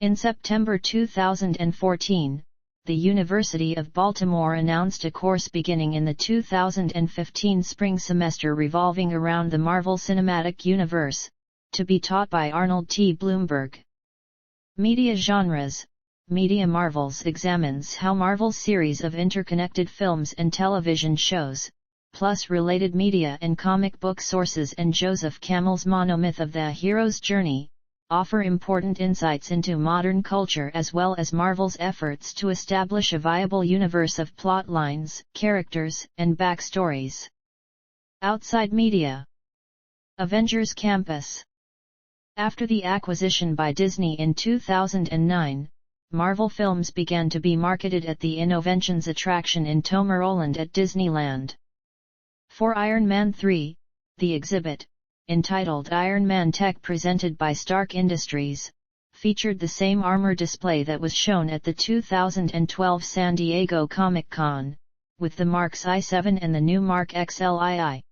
In September 2014, the University of Baltimore announced a course beginning in the 2015 spring semester revolving around the Marvel Cinematic Universe, to be taught by Arnold T. Bloomberg. Media Genres. Media Marvels examines how Marvel's series of interconnected films and television shows, plus related media and comic book sources and Joseph Campbell's monomyth of the hero's journey, offer important insights into modern culture as well as Marvel's efforts to establish a viable universe of plot lines, characters, and backstories. Outside Media. Avengers Campus. After the acquisition by Disney in 2009, Marvel films began to be marketed at the Innoventions attraction in Tomorrowland at Disneyland. For Iron Man 3, the exhibit, entitled Iron Man Tech presented by Stark Industries, featured the same armor display that was shown at the 2012 San Diego Comic-Con, with the Marks I-7 and the new Mark XLII.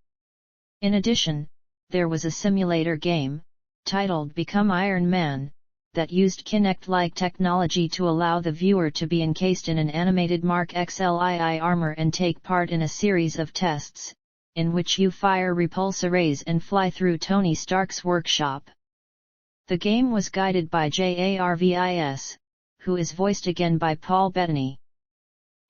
In addition, there was a simulator game, titled Become Iron Man, that used Kinect-like technology to allow the viewer to be encased in an animated Mark XLII armor and take part in a series of tests, in which you fire repulse arrays and fly through Tony Stark's workshop. The game was guided by Jarvis, who is voiced again by Paul Bettany.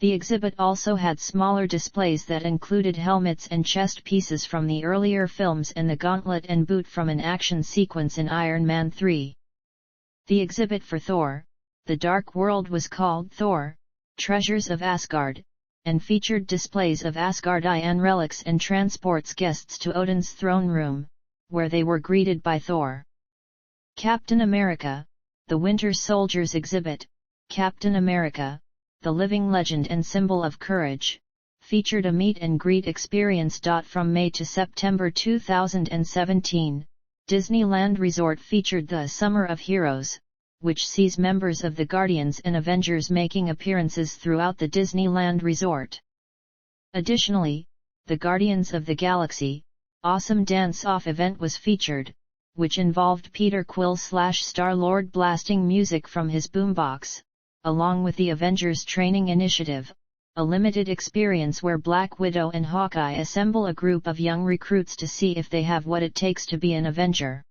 The exhibit also had smaller displays that included helmets and chest pieces from the earlier films and the gauntlet and boot from an action sequence in Iron Man 3. The exhibit for Thor, The Dark World was called Thor, Treasures of Asgard, and featured displays of Asgardian relics and transports guests to Odin's throne room, where they were greeted by Thor. Captain America, The Winter Soldier's exhibit, Captain America, The Living Legend and Symbol of Courage, featured a meet and greet experience. From May to September 2017, Disneyland Resort featured the Summer of Heroes, which sees members of the Guardians and Avengers making appearances throughout the Disneyland Resort. Additionally, the Guardians of the Galaxy Awesome Dance-Off event was featured, which involved Peter Quill/Star-Lord blasting music from his boombox, along with the Avengers Training Initiative, a limited experience where Black Widow and Hawkeye assemble a group of young recruits to see if they have what it takes to be an Avenger.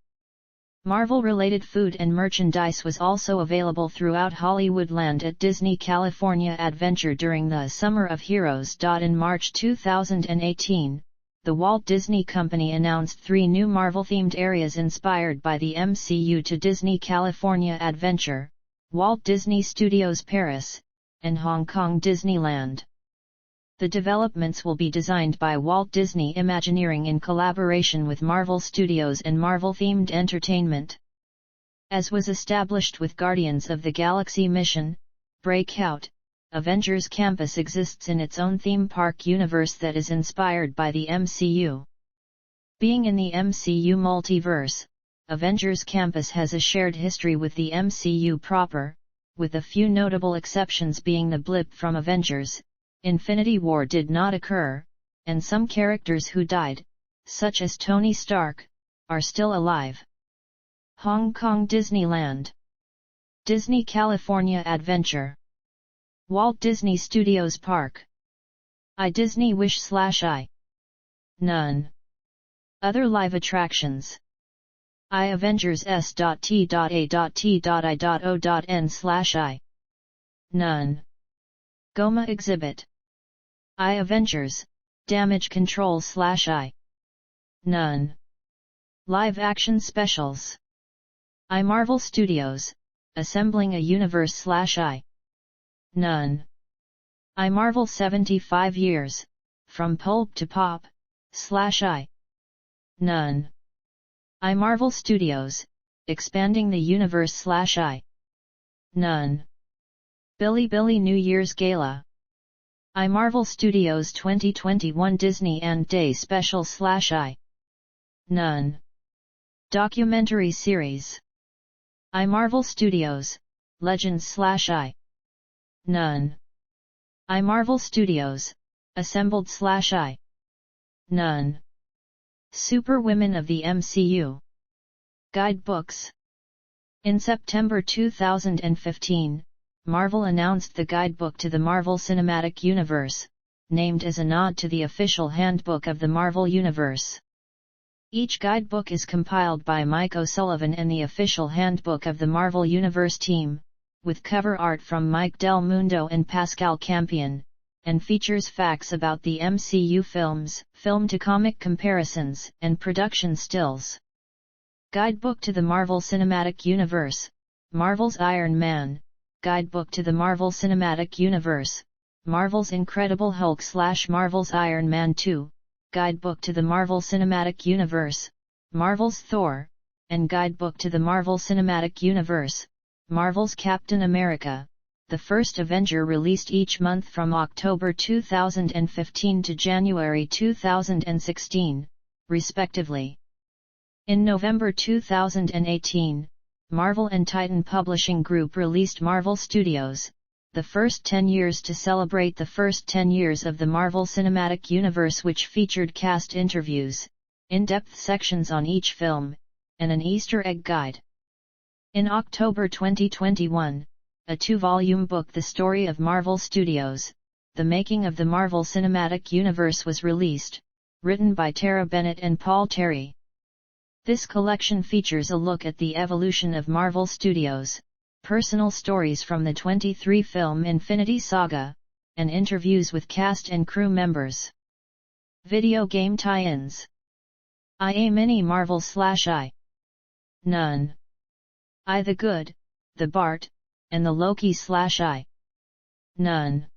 Marvel-related food and merchandise was also available throughout Hollywoodland at Disney California Adventure during the Summer of Heroes. In March 2018, the Walt Disney Company announced 3 new Marvel-themed areas inspired by the MCU to Disney California Adventure, Walt Disney Studios Paris, and Hong Kong Disneyland. The developments will be designed by Walt Disney Imagineering in collaboration with Marvel Studios and Marvel-themed entertainment. As was established with Guardians of the Galaxy Mission, Breakout, Avengers Campus exists in its own theme park universe that is inspired by the MCU. Being in the MCU multiverse, Avengers Campus has a shared history with the MCU proper, with a few notable exceptions being the blip from Avengers, Infinity War did not occur, and some characters who died, such as Tony Stark, are still alive. Hong Kong Disneyland. Disney California Adventure. Walt Disney Studios Park. I Disney Wish/I. None. Other live attractions. I Avengers S.T.A.T.I.O.N/I. None. Goma exhibit. I Avengers, Damage Control/I. None. Live action specials. I Marvel Studios, Assembling a Universe/I. None. I Marvel 75 Years, From Pulp to Pop/I. None. I Marvel Studios, Expanding the Universe/I. None. Billy New Year's Gala. I Marvel Studios 2021 Disney and Day Special/I. None. Documentary series. I Marvel Studios, Legends/I. None. I Marvel Studios, Assembled/I. None. Superwomen of the MCU. Guidebooks. In September 2015, Marvel announced the guidebook to the Marvel Cinematic Universe, named as a nod to the official handbook of the Marvel Universe. Each guidebook is compiled by Mike O'Sullivan and the official handbook of the Marvel Universe team, with cover art from Mike Del Mundo and Pascal Campion, and features facts about the MCU films, film-to-comic comparisons, and production stills. Guidebook to the Marvel Cinematic Universe, Marvel's Iron Man, Guidebook to the Marvel Cinematic Universe, Marvel's Incredible Hulk/Marvel's Iron Man 2, Guidebook to the Marvel Cinematic Universe, Marvel's Thor, and Guidebook to the Marvel Cinematic Universe, Marvel's Captain America, the first Avenger, released each month from October 2015 to January 2016, respectively. In November 2018, Marvel and Titan Publishing Group released Marvel Studios, the first 10 years, to celebrate the first 10 years of the Marvel Cinematic Universe, which featured cast interviews, in-depth sections on each film, and an Easter egg guide. In October 2021, a 2-volume book, The Story of Marvel Studios, The Making of the Marvel Cinematic Universe, was released, written by Tara Bennett and Paul Terry. This collection features a look at the evolution of Marvel Studios, personal stories from the 23-film Infinity Saga, and interviews with cast and crew members. Video game tie-ins. IA Mini Marvel/I. None. I The Good, The Bart, and the Loki/I. None.